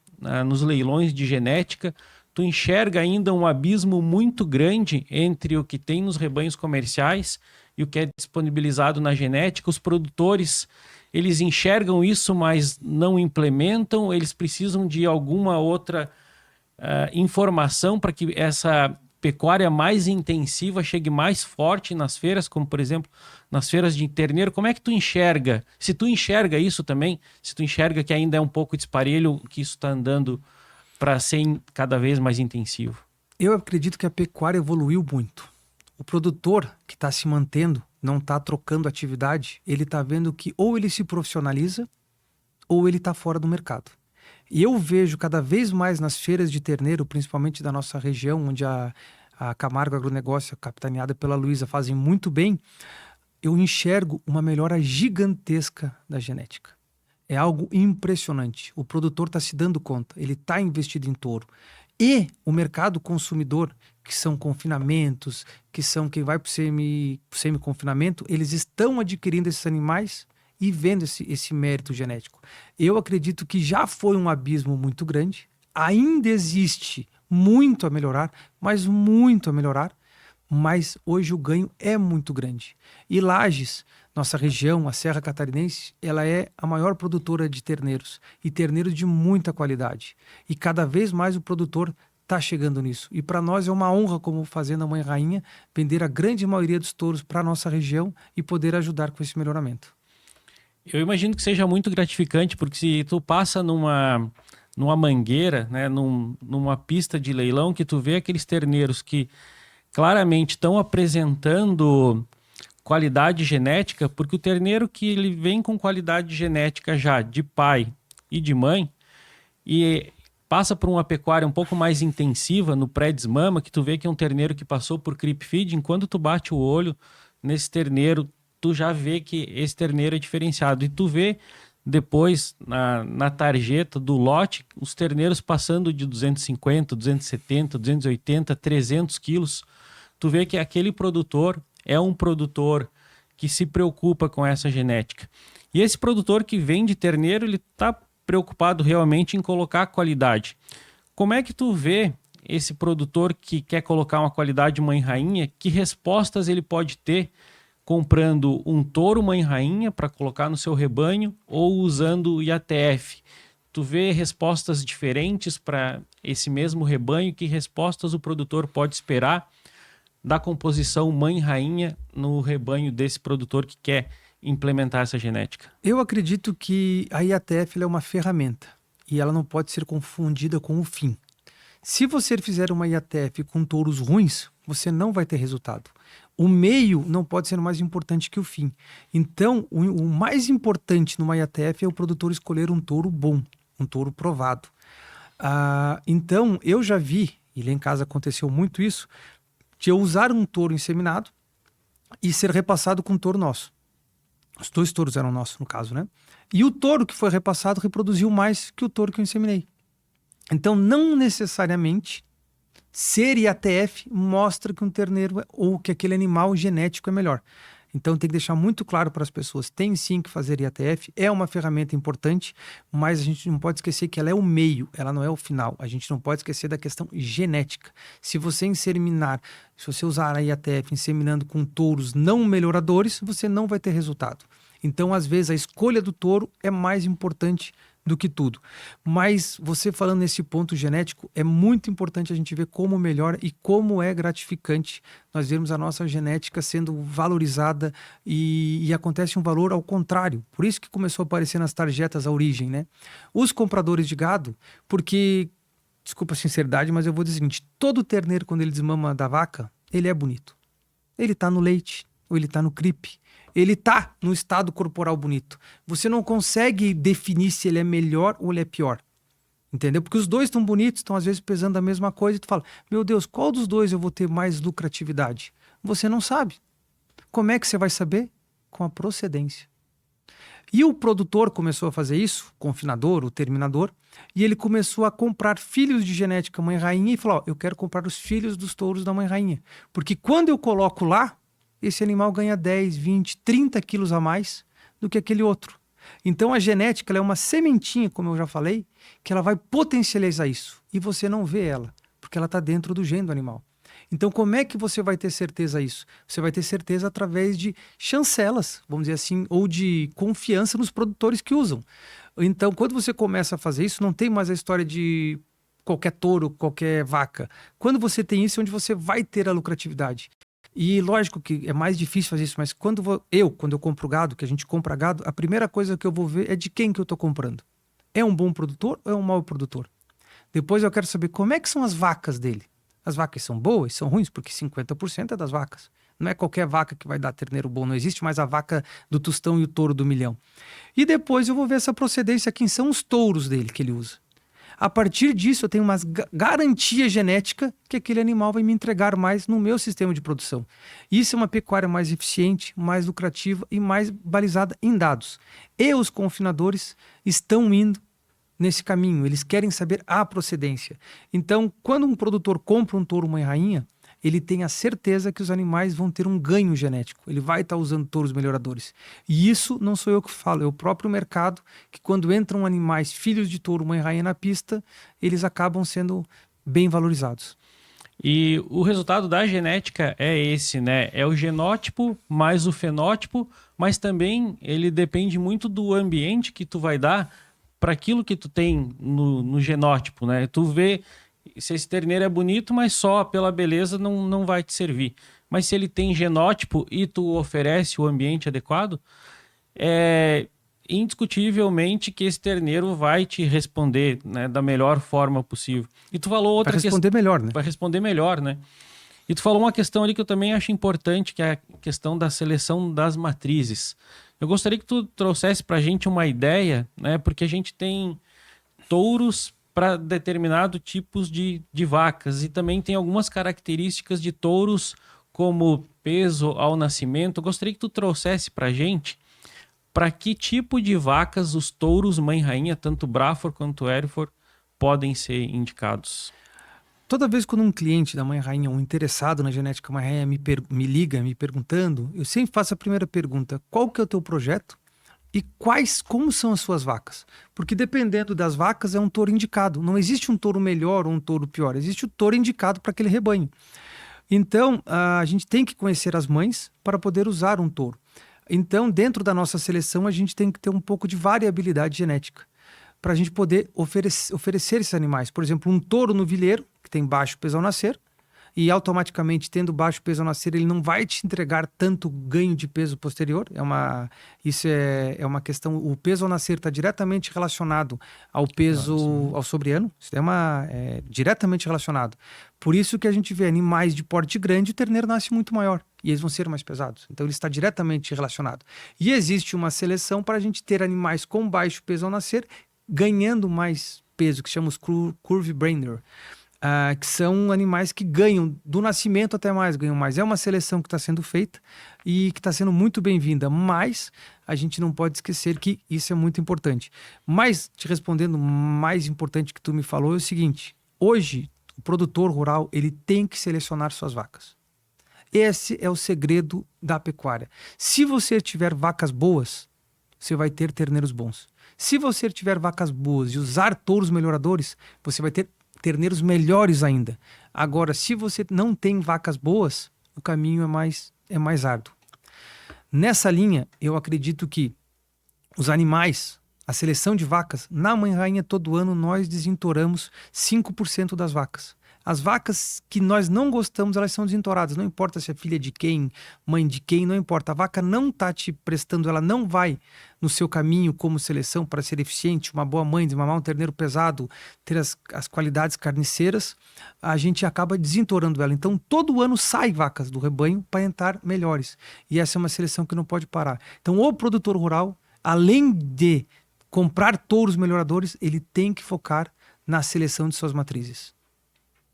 nos leilões de genética? Tu enxerga ainda um abismo muito grande entre o que tem nos rebanhos comerciais e o que é disponibilizado na genética? Os produtores, eles enxergam isso, mas não implementam? Eles precisam de alguma outra informação para que essa pecuária mais intensiva chegue mais forte nas feiras, como por exemplo nas feiras de terneiro? Como é que tu enxerga? Se tu enxerga isso também, se tu enxerga que ainda é um pouco disparelho, que isso está andando para ser cada vez mais intensivo? Eu acredito que a pecuária evoluiu muito. O produtor que está se mantendo, não está trocando atividade, ele está vendo que ou ele se profissionaliza ou ele está fora do mercado. E eu vejo cada vez mais nas feiras de terneiro, principalmente da nossa região, onde a Camargo Agronegócio, capitaneada pela Luísa, fazem muito bem, eu enxergo uma melhora gigantesca da genética. É algo impressionante. O produtor está se dando conta, ele está investido em touro. E o mercado consumidor, que são confinamentos, que são quem vai para o semi-confinamento, eles estão adquirindo esses animais e vendo esse mérito genético. Eu acredito que já foi um abismo muito grande, ainda existe muito a melhorar, mas muito a melhorar, mas hoje o ganho é muito grande. E Lages, nossa região, a Serra Catarinense, ela é a maior produtora de terneiros, e terneiros de muita qualidade. E cada vez mais o produtor está chegando nisso. E para nós é uma honra, como Fazenda Mãe Rainha, vender a grande maioria dos touros para a nossa região e poder ajudar com esse melhoramento. Eu imagino que seja muito gratificante, porque se tu passa numa mangueira, né, numa pista de leilão, que tu vê aqueles terneiros que claramente estão apresentando qualidade genética, porque o terneiro que ele vem com qualidade genética já de pai e de mãe e passa por uma pecuária um pouco mais intensiva no pré-desmama, que tu vê que é um terneiro que passou por creep feed, enquanto tu bate o olho nesse terneiro, tu já vê que esse terneiro é diferenciado. E tu vê depois na tarjeta do lote os terneiros passando de 250, 270, 280, 300 quilos. Tu vê que aquele produtor é um produtor que se preocupa com essa genética. E esse produtor que vende terneiro, ele está preocupado realmente em colocar qualidade. Como é que tu vê esse produtor que quer colocar uma qualidade mãe-rainha? Que respostas ele pode ter comprando um touro mãe-rainha para colocar no seu rebanho ou usando o IATF? Tu vê respostas diferentes para esse mesmo rebanho? Que respostas o produtor pode esperar da composição mãe-rainha no rebanho desse produtor que quer implementar essa genética? Eu acredito que a IATF é uma ferramenta e ela não pode ser confundida com o fim. Se você fizer uma IATF com touros ruins, você não vai ter resultado. O meio não pode ser mais importante que o fim. Então, o mais importante numa IATF é o produtor escolher um touro bom, um touro provado. Então, eu já vi, e lá em casa aconteceu muito isso, de eu usar um touro inseminado e ser repassado com um touro nosso. Os 2 touros eram nossos, no caso, né? E o touro que foi repassado reproduziu mais que o touro que eu inseminei. Então, não necessariamente ser IATF mostra que um terneiro ou que aquele animal genético é melhor. Então tem que deixar muito claro para as pessoas, tem sim que fazer IATF, é uma ferramenta importante, mas a gente não pode esquecer que ela é o meio, ela não é o final. A gente não pode esquecer da questão genética. Se você usar a IATF inseminando com touros não melhoradores, você não vai ter resultado. Então, às vezes, a escolha do touro é mais importante do que tudo. Mas você falando nesse ponto genético, é muito importante a gente ver como melhora e como é gratificante nós vermos a nossa genética sendo valorizada e acontece um valor ao contrário. Por isso que começou a aparecer nas tarjetas a origem, né? Os compradores de gado, porque, desculpa a sinceridade, mas eu vou dizer o seguinte, todo terneiro, quando ele desmama da vaca, ele é bonito. Ele tá no leite, ou ele tá no cripe, ele tá no estado corporal bonito. Você não consegue definir se ele é melhor ou ele é pior. Entendeu? Porque os dois estão bonitos, estão às vezes pesando a mesma coisa e tu fala, meu Deus, qual dos dois eu vou ter mais lucratividade? Você não sabe. Como é que você vai saber? Com a procedência. E o produtor começou a fazer isso, o confinador, o terminador, e ele começou a comprar filhos de genética mãe-rainha e falou, ó, eu quero comprar os filhos dos touros da mãe-rainha. Porque quando eu coloco lá, esse animal ganha 10, 20, 30 quilos a mais do que aquele outro. Então a genética ela é uma sementinha, como eu já falei, que ela vai potencializar isso. E você não vê ela, porque ela está dentro do gene do animal. Então como é que você vai ter certeza disso? Você vai ter certeza através de chancelas, vamos dizer assim, ou de confiança nos produtores que usam. Então quando você começa a fazer isso, não tem mais a história de qualquer touro, qualquer vaca. Quando você tem isso, é onde você vai ter a lucratividade. E lógico que é mais difícil fazer isso, mas quando eu compro gado, que a gente compra gado, a primeira coisa que eu vou ver é de quem que eu estou comprando. É um bom produtor ou é um mau produtor? Depois eu quero saber como é que são as vacas dele. As vacas são boas, são ruins, porque 50% é das vacas. Não é qualquer vaca que vai dar terneiro bom, não existe mais a vaca do tostão e o touro do milhão. E depois eu vou ver essa procedência, quem são os touros dele que ele usa. A partir disso, eu tenho uma garantia genética que aquele animal vai me entregar mais no meu sistema de produção. Isso é uma pecuária mais eficiente, mais lucrativa e mais balizada em dados. E os confinadores estão indo nesse caminho, eles querem saber a procedência. Então, quando um produtor compra um touro mãe-rainha, ele tem a certeza que os animais vão ter um ganho genético. Ele vai estar usando touros melhoradores. E isso não sou eu que falo, é o próprio mercado, que quando entram animais filhos de touro mãe-rainha na pista, eles acabam sendo bem valorizados. E o resultado da genética é esse, né? É o genótipo mais o fenótipo, mas também ele depende muito do ambiente que tu vai dar para aquilo que tu tem no genótipo, né? Tu vê se esse terneiro é bonito, mas só pela beleza não vai te servir. Mas se ele tem genótipo e tu oferece o ambiente adequado, é indiscutivelmente que esse terneiro vai te responder, né, da melhor forma possível. E tu falou outra questão. Vai responder melhor, né? Vai responder melhor, né? E tu falou uma questão ali que eu também acho importante, que é a questão da seleção das matrizes. Eu gostaria que tu trouxesse pra gente uma ideia, né? Porque a gente tem touros para determinados tipos de vacas e também tem algumas características de touros como peso ao nascimento. Eu gostaria que tu trouxesse para a gente para que tipo de vacas os touros mãe-rainha, tanto Braford quanto Hereford, podem ser indicados. Toda vez quando um cliente da mãe-rainha, um interessado na genética mãe-rainha me liga me perguntando, eu sempre faço a primeira pergunta, qual que é o teu projeto? E como são as suas vacas? Porque dependendo das vacas é um touro indicado. Não existe um touro melhor ou um touro pior. Existe o touro indicado para aquele rebanho. Então, a gente tem que conhecer as mães para poder usar um touro. Então, dentro da nossa seleção, a gente tem que ter um pouco de variabilidade genética para a gente poder oferecer esses animais. Por exemplo, um touro novilheiro, que tem baixo peso ao nascer, e automaticamente, tendo baixo peso ao nascer, ele não vai te entregar tanto ganho de peso posterior. Isso é uma questão. O peso ao nascer está diretamente relacionado ao peso ao sobre-ano. Isso é diretamente relacionado. Por isso que a gente vê animais de porte grande, o terneiro nasce muito maior e eles vão ser mais pesados. Então ele está diretamente relacionado. E existe uma seleção para a gente ter animais com baixo peso ao nascer, ganhando mais peso, que chamamos curve brainer. Que são animais que ganham do nascimento até mais, ganham mais. É uma seleção que está sendo feita e que está sendo muito bem-vinda, mas a gente não pode esquecer que isso é muito importante. Mas, te respondendo, mais importante que tu me falou é o seguinte: hoje, o produtor rural ele tem que selecionar suas vacas. Esse é o segredo da pecuária. Se você tiver vacas boas, você vai ter terneiros bons. Se você tiver vacas boas e usar touros melhoradores, você vai ter terneiros melhores ainda. Agora, se você não tem vacas boas, o caminho é mais árduo. Nessa linha, eu acredito que os animais, a seleção de vacas, na Mãe Rainha todo ano nós desentoramos 5% das vacas. As vacas que nós não gostamos, elas são desentoradas. Não importa se é filha de quem, mãe de quem, não importa. A vaca não está te prestando, ela não vai no seu caminho como seleção para ser eficiente, uma boa mãe, desmamar um terneiro pesado, ter as qualidades carniceiras, a gente acaba desentorando ela. Então, todo ano sai vacas do rebanho para entrar melhores. E essa é uma seleção que não pode parar. Então, o produtor rural, além de comprar touros melhoradores, ele tem que focar na seleção de suas matrizes.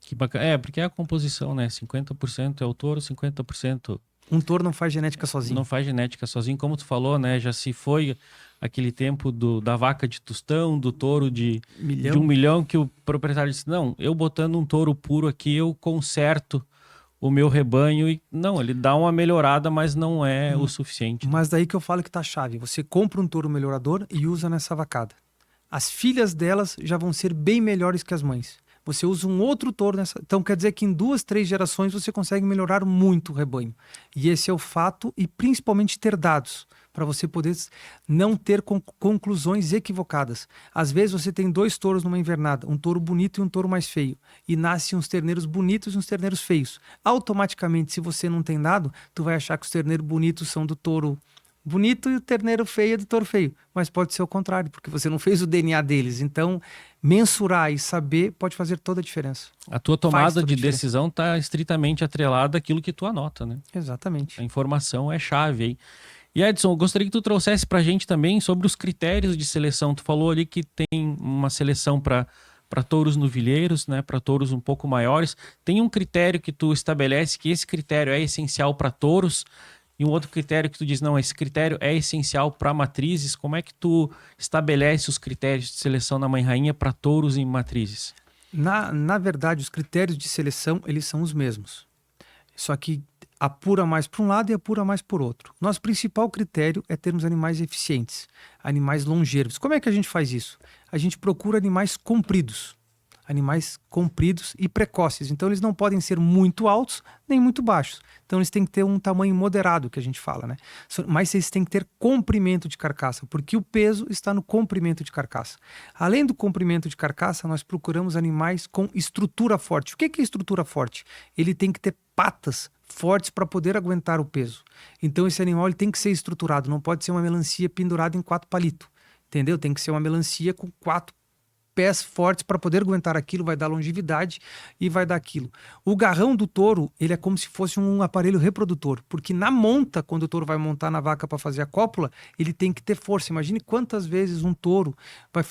Que bacana. Porque é a composição, né? 50% é o touro, 50%... Um touro não faz genética sozinho. Não faz genética sozinho. Como tu falou, né? Já se foi aquele tempo da vaca de tostão, do touro de 1 milhão, que o proprietário disse, não, eu botando um touro puro aqui, eu conserto o meu rebanho. E não, ele dá uma melhorada, mas não é o suficiente. Mas daí que eu falo que tá a chave. Você compra um touro melhorador e usa nessa vacada. As filhas delas já vão ser bem melhores que as mães. Você usa um outro touro nessa... Então quer dizer que em 2, 3 gerações você consegue melhorar muito o rebanho. E esse é o fato, e principalmente ter dados, para você poder não ter conclusões equivocadas. Às vezes você tem 2 touros numa invernada, um touro bonito e um touro mais feio, e nascem uns terneiros bonitos e uns terneiros feios. Automaticamente, se você não tem dado, tu vai achar que os terneiros bonitos são do touro bonito e o terneiro feio é do touro feio. Mas pode ser o contrário, porque você não fez o DNA deles. Então, mensurar e saber pode fazer toda a diferença. A tua tomada de decisão está estritamente atrelada àquilo que tu anota, né? Exatamente. A informação é chave aí. E Edson, eu gostaria que tu trouxesse para a gente também sobre os critérios de seleção. Tu falou ali que tem uma seleção para touros novilheiros, né? Para touros um pouco maiores. Tem um critério que tu estabelece que esse critério é essencial para touros, e um outro critério que tu diz, não, esse critério é essencial para matrizes. Como é que tu estabelece os critérios de seleção na Mãe Rainha para touros e matrizes? Na verdade, os critérios de seleção, eles são os mesmos. Só que apura mais para um lado e apura mais por outro. Nosso principal critério é termos animais eficientes, animais longevos. Como é que a gente faz isso? A gente procura animais compridos e precoces. Então, eles não podem ser muito altos nem muito baixos. Então, eles têm que ter um tamanho moderado, que a gente fala, né? Mas eles têm que ter comprimento de carcaça, porque o peso está no comprimento de carcaça. Além do comprimento de carcaça, nós procuramos animais com estrutura forte. O que é estrutura forte? Ele tem que ter patas fortes para poder aguentar o peso. Então, esse animal ele tem que ser estruturado. Não pode ser uma melancia pendurada em 4 palitos. Entendeu? Tem que ser uma melancia com 4 pés fortes para poder aguentar aquilo, vai dar longevidade e vai dar aquilo. O garrão do touro, ele é como se fosse um aparelho reprodutor, porque na monta, quando o touro vai montar na vaca para fazer a cópula, ele tem que ter força. Imagine quantas vezes um touro vai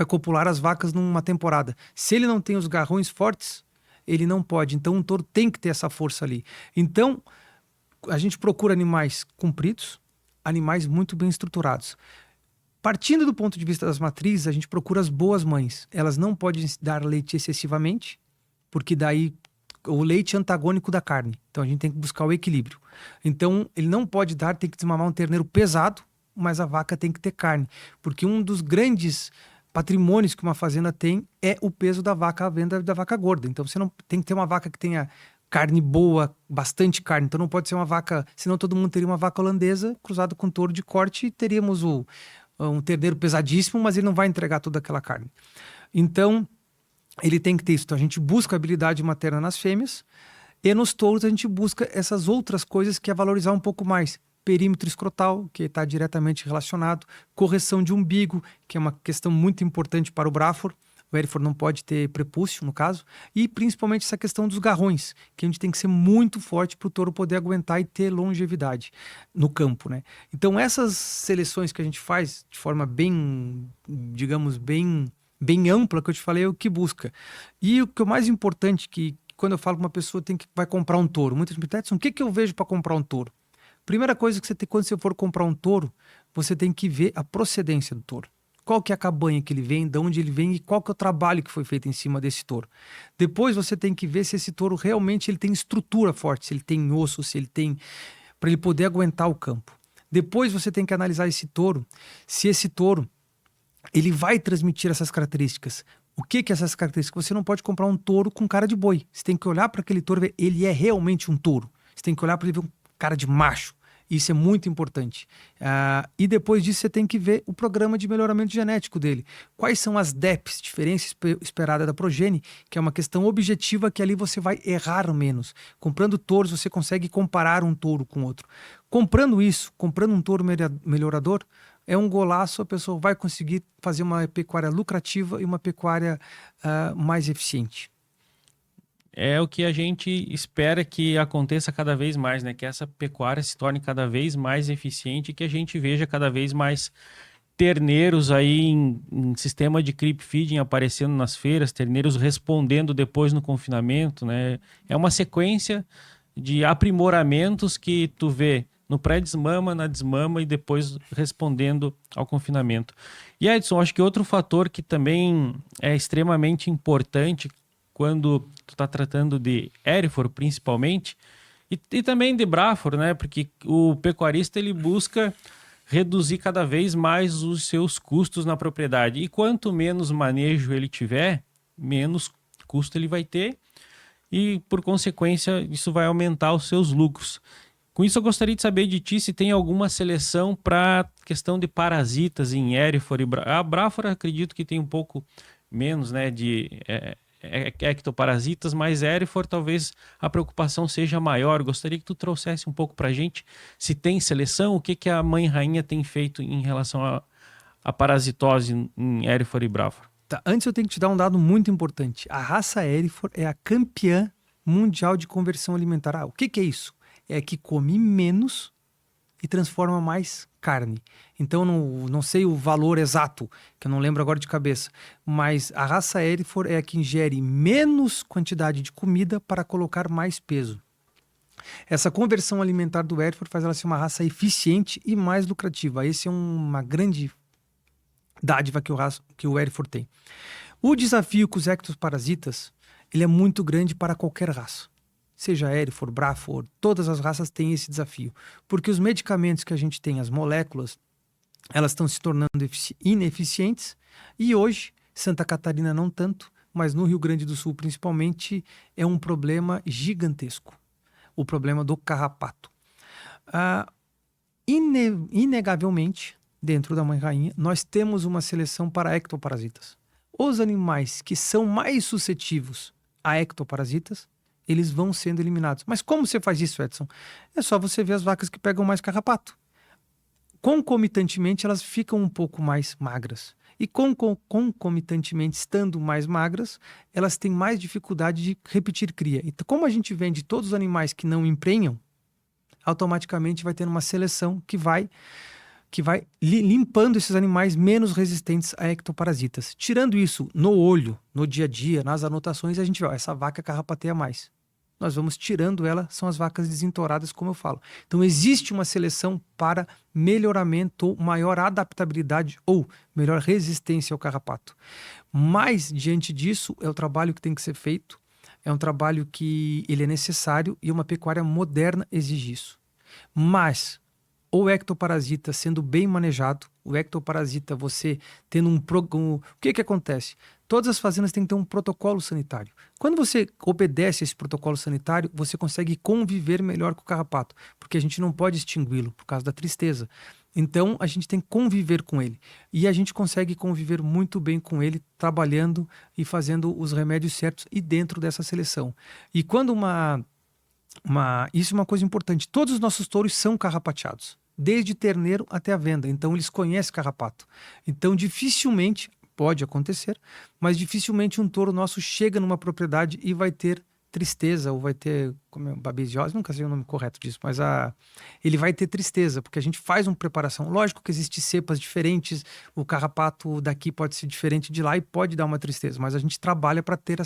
copular as vacas numa temporada. Se ele não tem os garrões fortes, ele não pode. Então, um touro tem que ter essa força ali. Então, a gente procura animais compridos, animais muito bem estruturados. Partindo do ponto de vista das matrizes, a gente procura as boas mães. Elas não podem dar leite excessivamente, porque daí o leite é antagônico da carne. Então a gente tem que buscar o equilíbrio. Então ele não pode tem que desmamar um terneiro pesado, mas a vaca tem que ter carne. Porque um dos grandes patrimônios que uma fazenda tem é o peso da vaca, a venda da vaca gorda. Então você não tem que ter uma vaca que tenha carne boa, bastante carne. Então não pode ser uma vaca, senão todo mundo teria uma vaca holandesa cruzada com touro de corte e teríamos um terneiro pesadíssimo, mas ele não vai entregar toda aquela carne. Então, ele tem que ter isso. Então a gente busca a habilidade materna nas fêmeas e nos touros a gente busca essas outras coisas que é valorizar um pouco mais. Perímetro escrotal, que está diretamente relacionado, correção de umbigo, que é uma questão muito importante para o Braathor. O Hereford não pode ter prepúcio, no caso, e principalmente essa questão dos garrões, que a gente tem que ser muito forte para o touro poder aguentar e ter longevidade no campo, né? Então essas seleções que a gente faz de forma bem, digamos, bem ampla, que eu te falei, é o que busca. E o que é o mais importante, que quando eu falo que uma pessoa vai comprar um touro, muitas me perguntam, o que eu vejo para comprar um touro? Primeira coisa que você tem, quando você for comprar um touro, você tem que ver a procedência do touro. Qual que é a cabanha que ele vem, de onde ele vem e qual que é o trabalho que foi feito em cima desse touro. Depois você tem que ver se esse touro realmente ele tem estrutura forte, se ele tem osso, se ele tem... para ele poder aguentar o campo. Depois você tem que analisar esse touro, se esse touro ele vai transmitir essas características. O que é essas características? Você não pode comprar um touro com cara de boi. Você tem que olhar para aquele touro e ver, ele é realmente um touro. Você tem que olhar para ele ver um cara de macho. Isso é muito importante. E depois disso você tem que ver o programa de melhoramento genético dele. Quais são as DEPs, diferença esperada da progenie, que é uma questão objetiva que ali você vai errar menos. Comprando touros você consegue comparar um touro com outro. Comprando isso, comprando um touro melhorador, é um golaço, a pessoa vai conseguir fazer uma pecuária lucrativa e uma pecuária mais eficiente. É o que a gente espera que aconteça cada vez mais, né? Que essa pecuária se torne cada vez mais eficiente e que a gente veja cada vez mais terneiros aí em sistema de creep feeding aparecendo nas feiras, terneiros respondendo depois no confinamento, né? É uma sequência de aprimoramentos que tu vê no pré-desmama, na desmama e depois respondendo ao confinamento. E Edson, acho que outro fator que também é extremamente importante quando tu está tratando de Hereford principalmente, e também de Braathor, né? Porque o pecuarista ele busca reduzir cada vez mais os seus custos na propriedade. E quanto menos manejo ele tiver, menos custo ele vai ter e, por consequência, isso vai aumentar os seus lucros. Com isso, eu gostaria de saber de ti se tem alguma seleção para questão de parasitas em Hereford e Braathor. A Braathor acredito que tem um pouco menos, né, de ectoparasitas, mas Hereford talvez a preocupação seja maior. Gostaria que tu trouxesse um pouco para a gente se tem seleção, o que a mãe rainha tem feito em relação à parasitose em Hereford e Braathor. Tá, antes eu tenho que te dar um dado muito importante. A raça Hereford é a campeã mundial de conversão alimentar. O que é isso? É que come menos e transforma mais carne. Então, não sei o valor exato, que eu não lembro agora de cabeça, mas a raça Hereford é a que ingere menos quantidade de comida para colocar mais peso. Essa conversão alimentar do Hereford faz ela ser uma raça eficiente e mais lucrativa. Essa é uma grande dádiva que o Hereford tem. O desafio com os ectoparasitas, ele é muito grande para qualquer raça. Seja Hereford, Braathor, todas as raças têm esse desafio. Porque os medicamentos que a gente tem, as moléculas, elas estão se tornando ineficientes. E hoje, Santa Catarina não tanto, mas no Rio Grande do Sul principalmente, é um problema gigantesco. O problema do carrapato. Inegavelmente, dentro da Mãe Rainha, nós temos uma seleção para ectoparasitas. Os animais que são mais suscetíveis a ectoparasitas, eles vão sendo eliminados. Mas como você faz isso, Edson? É só você ver as vacas que pegam mais carrapato. Concomitantemente, elas ficam um pouco mais magras. E concomitantemente, estando mais magras, elas têm mais dificuldade de repetir cria. Então, como a gente vende todos os animais que não emprenham, automaticamente vai tendo uma seleção que vai limpando esses animais menos resistentes a ectoparasitas. Tirando isso no olho, no dia a dia, nas anotações, a gente vê, essa vaca carrapateia mais. Nós vamos tirando ela, são as vacas desentoradas, como eu falo. Então existe uma seleção para melhoramento ou maior adaptabilidade ou melhor resistência ao carrapato. Mas, diante disso, é o trabalho que tem que ser feito, é um trabalho que ele é necessário e uma pecuária moderna exige isso. Mas o ectoparasita sendo bem manejado, o ectoparasita você tendo o que acontece? Todas as fazendas têm que ter um protocolo sanitário. Quando você obedece a esse protocolo sanitário, você consegue conviver melhor com o carrapato, porque a gente não pode extingui-lo por causa da tristeza. Então, a gente tem que conviver com ele. E a gente consegue conviver muito bem com ele, trabalhando e fazendo os remédios certos e dentro dessa seleção. E quando isso é uma coisa importante. Todos os nossos touros são carrapateados, desde terneiro até a venda. Então, eles conhecem carrapato. Então, dificilmente, pode acontecer, mas dificilmente um touro nosso chega numa propriedade e vai ter tristeza, ou vai ter babesiose, nunca sei o nome correto disso, mas ele vai ter tristeza, porque a gente faz uma preparação. Lógico que existem cepas diferentes, o carrapato daqui pode ser diferente de lá e pode dar uma tristeza, mas a gente trabalha para ter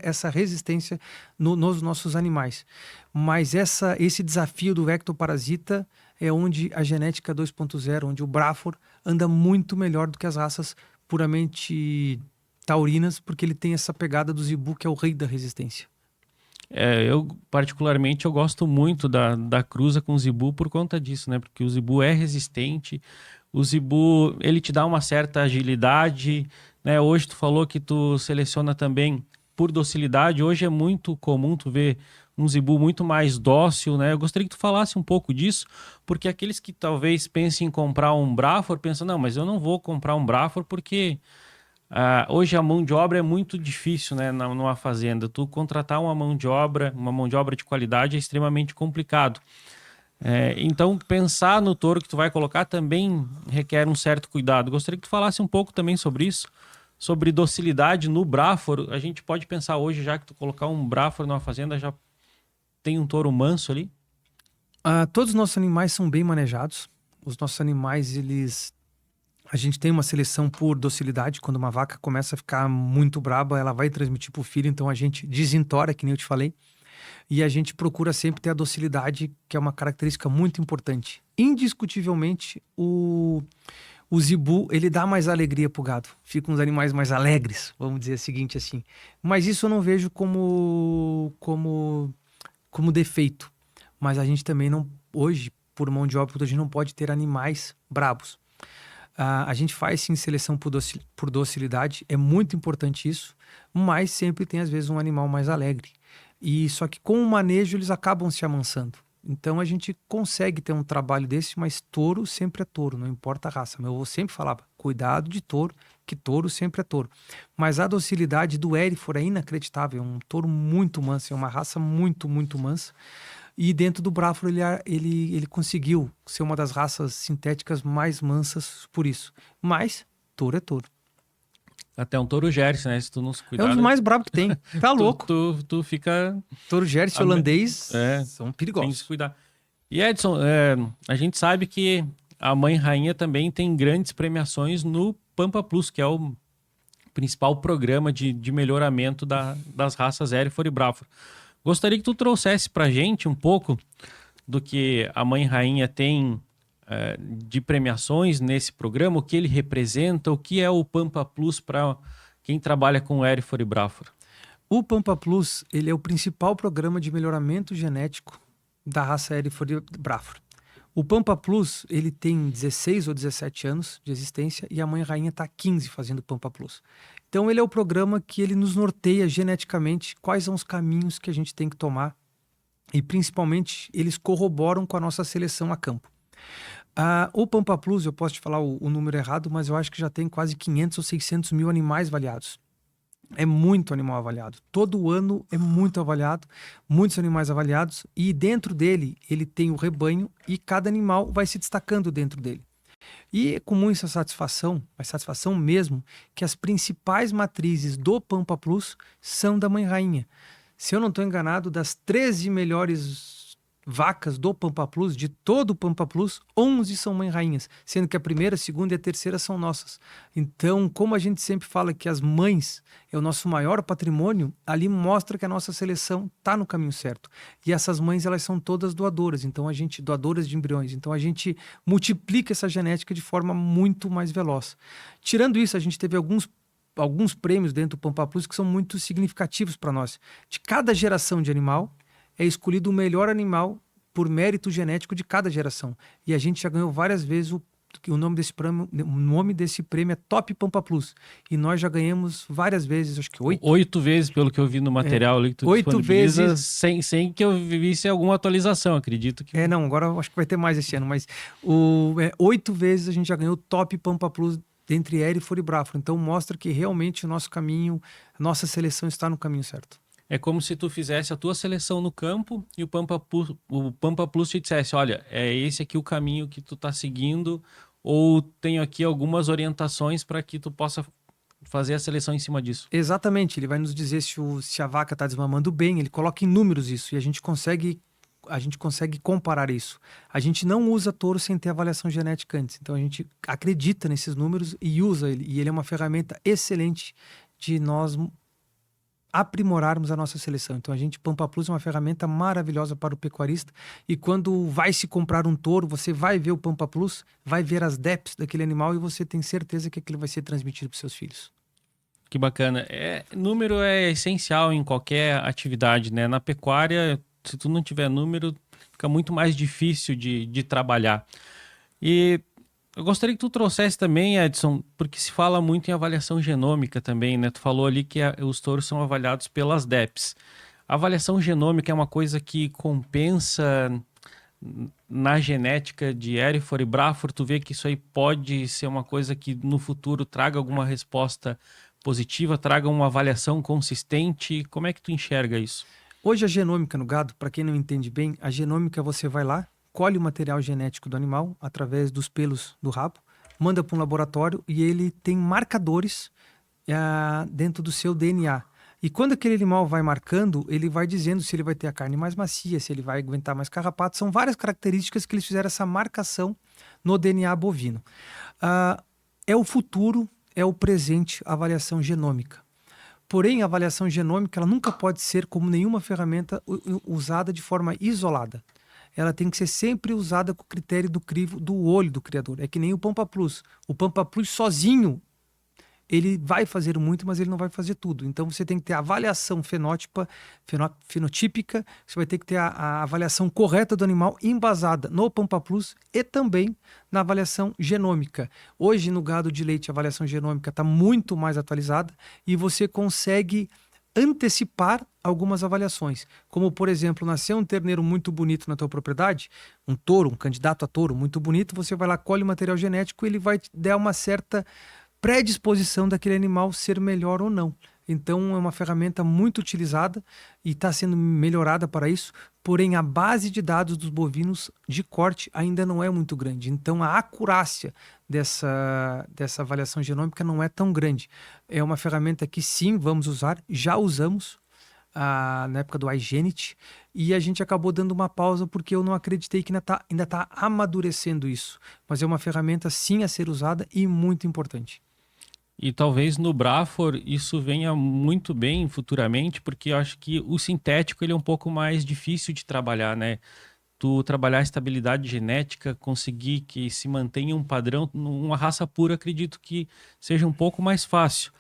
essa resistência nos nossos animais. Mas esse desafio do ectoparasita é onde a genética 2.0, onde o Braathor anda muito melhor do que as raças puramente taurinas, porque ele tem essa pegada do Zebu, que é o rei da resistência. Eu particularmente eu gosto muito da cruza com o Zebu por conta disso, né? Porque o Zebu é resistente, o Zebu ele te dá uma certa agilidade, né? Hoje tu falou que tu seleciona também por docilidade. Hoje é muito comum tu ver um Zebu muito mais dócil, né? Eu gostaria que tu falasse um pouco disso, porque aqueles que talvez pensem em comprar um Braathor pensam, não, mas eu não vou comprar um Braathor porque hoje a mão de obra é muito difícil, né, numa fazenda. Tu contratar uma mão de obra de qualidade é extremamente complicado. Então, pensar no touro que tu vai colocar também requer um certo cuidado. Gostaria que tu falasse um pouco também sobre isso, sobre docilidade no Braathor. A gente pode pensar hoje, já que tu colocar um Braathor numa fazenda, já tem um touro manso ali? Todos os nossos animais são bem manejados. Os nossos animais, a gente tem uma seleção por docilidade. Quando uma vaca começa a ficar muito braba, ela vai transmitir para o filho, então a gente desentora, que nem eu te falei. E a gente procura sempre ter a docilidade, que é uma característica muito importante. Indiscutivelmente, o Zebu, ele dá mais alegria pro gado. Ficam os animais mais alegres, vamos dizer o seguinte assim. Mas isso eu não vejo como defeito. Mas a gente também não, hoje, por mão de obra, a gente não pode ter animais brabos. A gente faz sim seleção por docilidade, é muito importante isso, mas sempre tem às vezes um animal mais alegre. E só que com o manejo eles acabam se amansando. Então a gente consegue ter um trabalho desse, mas touro sempre é touro, não importa a raça. Meu avô sempre falava, cuidado de touro, que touro sempre é touro. Mas a docilidade do Hereford é inacreditável, é um touro muito manso, é uma raça muito, muito mansa. E dentro do Braathor ele conseguiu ser uma das raças sintéticas mais mansas por isso. Mas touro é touro. Até um touro Jersey, né? Se tu não se cuidar... É um dos mais bravos que tem. Tá louco. Tu fica... Touro Jersey holandês são tem perigosos. que se cuidar. E Edson, a gente sabe que a Mãe Rainha também tem grandes premiações no Pampa Plus, que é o principal programa de melhoramento das raças Hereford e Braathor. Gostaria que tu trouxesse pra gente um pouco do que a Mãe Rainha tem de premiações nesse programa, o que ele representa, o que é o Pampa Plus para quem trabalha com Hereford e Braathor. O Pampa Plus, ele é o principal programa de melhoramento genético da raça Hereford e Braathor. O Pampa Plus, ele tem 16 ou 17 anos de existência e a Mãe Rainha está há 15 fazendo Pampa Plus. Então ele é o programa que ele nos norteia geneticamente quais são os caminhos que a gente tem que tomar e principalmente eles corroboram com a nossa seleção a campo. O Pampa Plus, eu posso te falar o número errado, mas eu acho que já tem quase 500 ou 600 mil animais avaliados. É muito animal avaliado. Todo ano é muito avaliado, muitos animais avaliados e dentro dele ele tem o rebanho e cada animal vai se destacando dentro dele. E é com muita satisfação, mas satisfação mesmo, que as principais matrizes do Pampa Plus são da Mãe Rainha. Se eu não estou enganado, das 13 melhores vacas do Pampa Plus, de todo o Pampa Plus, 11 são Mãe Rainhas, sendo que a primeira, a segunda e a terceira são nossas. Então, como a gente sempre fala que as mães é o nosso maior patrimônio, ali mostra que a nossa seleção está no caminho certo. E essas mães, elas são todas doadoras, doadoras de embriões. Então, a gente multiplica essa genética de forma muito mais veloz. Tirando isso, a gente teve alguns prêmios dentro do Pampa Plus que são muito significativos para nós. De cada geração de animal, é escolhido o melhor animal por mérito genético de cada geração. E a gente já ganhou várias vezes o nome desse prêmio é Top Pampa Plus. E nós já ganhamos várias vezes, acho que 8. 8 vezes, pelo que eu vi no material ali que tu 8 disponibiliza, vezes. sem que eu visse alguma atualização, acredito que... Não, agora eu acho que vai ter mais esse ano, mas 8 vezes a gente já ganhou Top Pampa Plus entre Erifor e Braford. Então mostra que realmente o nosso caminho, a nossa seleção está no caminho certo. É como se tu fizesse a tua seleção no campo e o Pampa Plus te dissesse, olha, é esse aqui o caminho que tu tá seguindo, ou tenho aqui algumas orientações para que tu possa fazer a seleção em cima disso. Exatamente, ele vai nos dizer se a vaca está desmamando bem, ele coloca em números isso, e a gente consegue comparar isso. A gente não usa touro sem ter avaliação genética antes, então a gente acredita nesses números e usa ele, e ele é uma ferramenta excelente de nós aprimorarmos a nossa seleção. Então Pampa Plus é uma ferramenta maravilhosa para o pecuarista, e quando vai se comprar um touro, você vai ver o Pampa Plus, vai ver as DEPs daquele animal e você tem certeza que aquilo vai ser transmitido para os seus filhos. Que bacana. Número é essencial em qualquer atividade, né? Na pecuária, se tu não tiver número, fica muito mais difícil de trabalhar. E eu gostaria que tu trouxesse também, Edson, porque se fala muito em avaliação genômica também, né? Tu falou ali que os touros são avaliados pelas DEPs. A avaliação genômica é uma coisa que compensa na genética de Erifor e Braford. Tu vê que isso aí pode ser uma coisa que no futuro traga alguma resposta positiva, traga uma avaliação consistente. Como é que tu enxerga isso? Hoje a genômica no gado, para quem não entende bem, a genômica você vai lá, colhe o material genético do animal através dos pelos do rabo, manda para um laboratório e ele tem marcadores dentro do seu DNA. E quando aquele animal vai marcando, ele vai dizendo se ele vai ter a carne mais macia, se ele vai aguentar mais carrapato. São várias características que eles fizeram essa marcação no DNA bovino. É o futuro, é o presente, a avaliação genômica. Porém, a avaliação genômica ela nunca pode ser como nenhuma ferramenta usada de forma isolada. Ela tem que ser sempre usada com o critério do crivo do olho do criador. É que nem o Pampa Plus. O Pampa Plus sozinho, ele vai fazer muito, mas ele não vai fazer tudo. Então você tem que ter a avaliação fenotípica, você vai ter que ter a avaliação correta do animal embasada no Pampa Plus e também na avaliação genômica. Hoje no gado de leite a avaliação genômica está muito mais atualizada e você consegue antecipar algumas avaliações, como por exemplo, nasceu um terneiro muito bonito na tua propriedade, um touro, um candidato a touro muito bonito, você vai lá, colhe o material genético e ele vai te dar uma certa predisposição daquele animal ser melhor ou não. Então é uma ferramenta muito utilizada e está sendo melhorada para isso, porém a base de dados dos bovinos de corte ainda não é muito grande. Então a acurácia dessa avaliação genômica não é tão grande. É uma ferramenta que sim, vamos usar, já usamos na época do iGenet, e a gente acabou dando uma pausa porque eu não acreditei que ainda tá amadurecendo isso. Mas é uma ferramenta sim a ser usada e muito importante. E talvez no Braford isso venha muito bem futuramente, porque eu acho que o sintético ele é um pouco mais difícil de trabalhar, né? Tu trabalhar a estabilidade genética, conseguir que se mantenha um padrão, numa raça pura, acredito que seja um pouco mais fácil.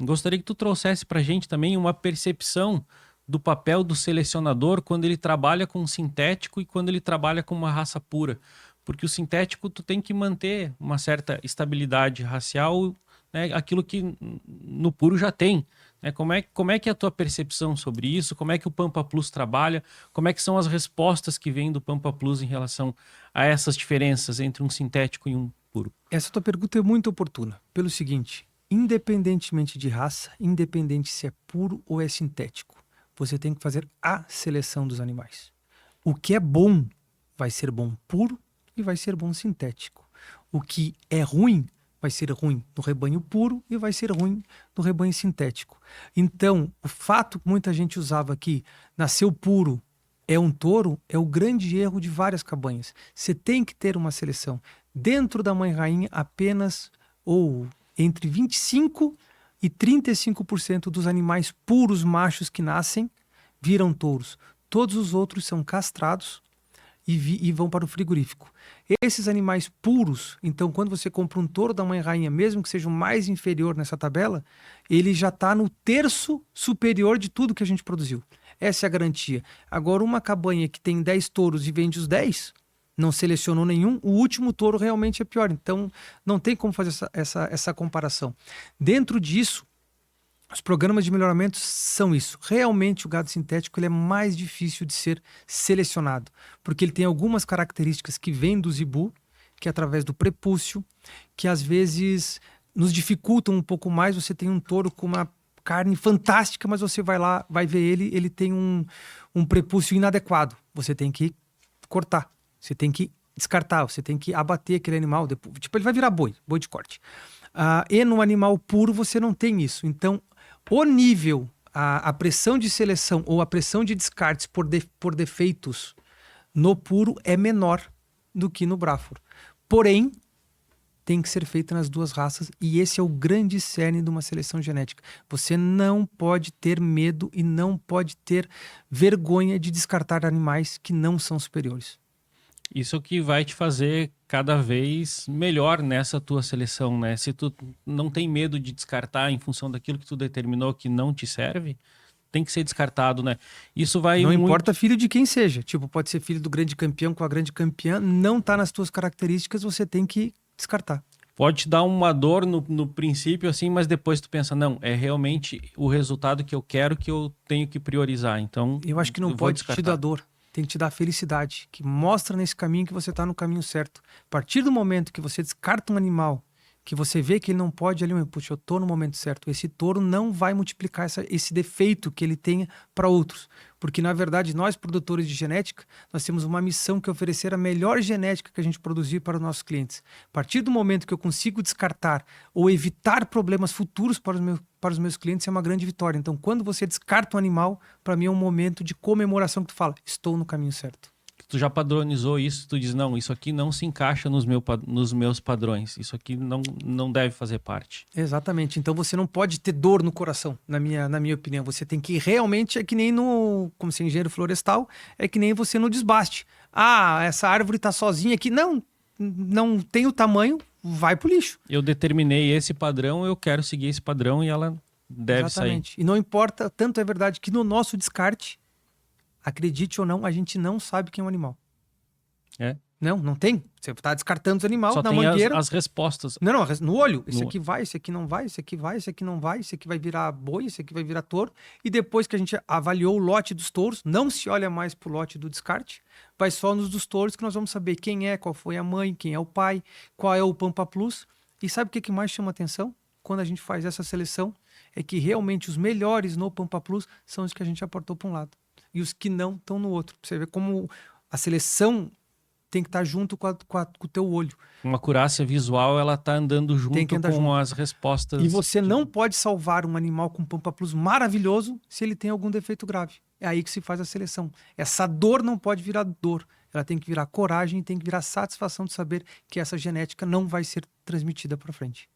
Gostaria que tu trouxesse pra gente também uma percepção do papel do selecionador quando ele trabalha com sintético e quando ele trabalha com uma raça pura. Porque o sintético tu tem que manter uma certa estabilidade racial, né, aquilo que no puro já tem. Né? Como é que é a tua percepção sobre isso? Como é que o Pampa Plus trabalha? Como é que são as respostas que vêm do Pampa Plus em relação a essas diferenças entre um sintético e um puro? Essa tua pergunta é muito oportuna. Pelo seguinte, independentemente de raça, independente se é puro ou é sintético, você tem que fazer a seleção dos animais. O que é bom vai ser bom puro e vai ser bom sintético. O que é ruim vai ser ruim no rebanho puro e vai ser ruim no rebanho sintético. Então, o fato que muita gente usava aqui, nasceu puro, é um touro, é o grande erro de várias cabanhas. Você tem que ter uma seleção. Dentro da mãe-rainha, apenas ou entre 25% e 35% dos animais puros machos que nascem viram touros. Todos os outros são castrados e vão para o frigorífico. Esses animais puros, então quando você compra um touro da mãe-rainha, mesmo que seja o mais inferior nessa tabela, ele já está no terço superior de tudo que a gente produziu. Essa é a garantia. Agora, uma cabanha que tem 10 touros e vende os 10, não selecionou nenhum, o último touro realmente é pior. Então, não tem como fazer essa comparação. Dentro disso, os programas de melhoramento são isso. Realmente, o gado sintético ele é mais difícil de ser selecionado, porque ele tem algumas características que vêm do zebu, que é através do prepúcio, que às vezes nos dificultam um pouco mais. Você tem um touro com uma carne fantástica, mas você vai lá, vai ver ele tem um prepúcio inadequado. Você tem que cortar, você tem que descartar, você tem que abater aquele animal. Depois, tipo, ele vai virar boi de corte. E no animal puro você não tem isso. Então, o nível, a pressão de seleção ou a pressão de descartes por defeitos no puro é menor do que no Brahfor. Porém, tem que ser feita nas duas raças e esse é o grande cerne de uma seleção genética. Você não pode ter medo e não pode ter vergonha de descartar animais que não são superiores. Isso que vai te fazer cada vez melhor nessa tua seleção, né? Se tu não tem medo de descartar em função daquilo que tu determinou que não te serve, tem que ser descartado, né? Isso vai Não importa filho de quem seja. Tipo, pode ser filho do grande campeão com a grande campeã, não tá nas tuas características, você tem que descartar. Pode te dar uma dor no princípio, assim, mas depois tu pensa, não, é realmente o resultado que eu quero que eu tenho que priorizar. Então, eu acho que não pode te dar dor. Tem que te dar felicidade, que mostra nesse caminho que você está no caminho certo. A partir do momento que você descarta um animal, que você vê que ele não pode ali, puxa, eu estou no momento certo. Esse touro não vai multiplicar esse defeito que ele tenha para outros. Porque, na verdade, nós, produtores de genética, nós temos uma missão que é oferecer a melhor genética que a gente produzir para os nossos clientes. A partir do momento que eu consigo descartar ou evitar problemas futuros para os meus clientes, é uma grande vitória. Então, quando você descarta um animal, para mim é um momento de comemoração que tu fala, estou no caminho certo. Tu já padronizou isso, tu diz, não, isso aqui não se encaixa nos meus padrões, isso aqui não deve fazer parte. Exatamente, então você não pode ter dor no coração, na minha opinião. Você tem que realmente, é que nem como ser engenheiro florestal, é que nem você no desbaste. Essa árvore está sozinha aqui, não tem o tamanho, vai pro lixo. Eu determinei esse padrão, eu quero seguir esse padrão e ela deve Exatamente. sair. E não importa, tanto é verdade que no nosso descarte, acredite ou não, a gente não sabe quem é o animal. É? Não tem. Você está descartando os animais Só na tem mangueira. as respostas. Não, no olho. Esse aqui vai, esse aqui não vai, esse aqui vai, esse aqui não vai, esse aqui vai virar boi, esse aqui vai virar touro. E depois que a gente avaliou o lote dos touros, não se olha mais pro lote do descarte, vai só nos dos touros que nós vamos saber quem é, qual foi a mãe, quem é o pai, qual é o Pampa Plus. E sabe o que mais chama atenção? Quando a gente faz essa seleção, é que realmente os melhores no Pampa Plus são os que a gente aportou para um lado. E os que não estão no outro. Você vê como a seleção tem que estar junto com o teu olho. Uma acurácia visual, ela tá andando junto com as respostas. E você não pode salvar um animal com Pampa Plus maravilhoso se ele tem algum defeito grave. É aí que se faz a seleção. Essa dor não pode virar dor. Ela tem que virar coragem e tem que virar satisfação de saber que essa genética não vai ser transmitida para frente.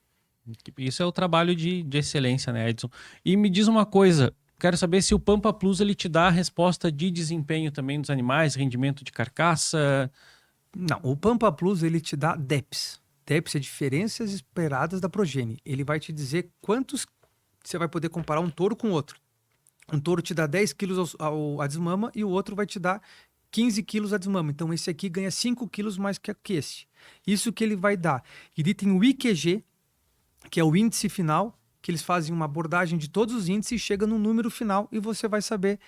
Isso é o trabalho de excelência, né, Edson? E me diz uma coisa, quero saber se o Pampa Plus ele te dá a resposta de desempenho também dos animais, rendimento de carcaça. Não, o Pampa Plus ele te dá DEPs. DEPs é diferenças esperadas da progênie. Ele vai te dizer quantos você vai poder comparar um touro com outro. Um touro te dá 10 quilos a desmama e o outro vai te dar 15 quilos a desmama. Então esse aqui ganha 5 quilos mais que esse. Isso que ele vai dar. Ele tem o IQG, que é o índice final, que eles fazem uma abordagem de todos os índices e chega no número final e você vai saber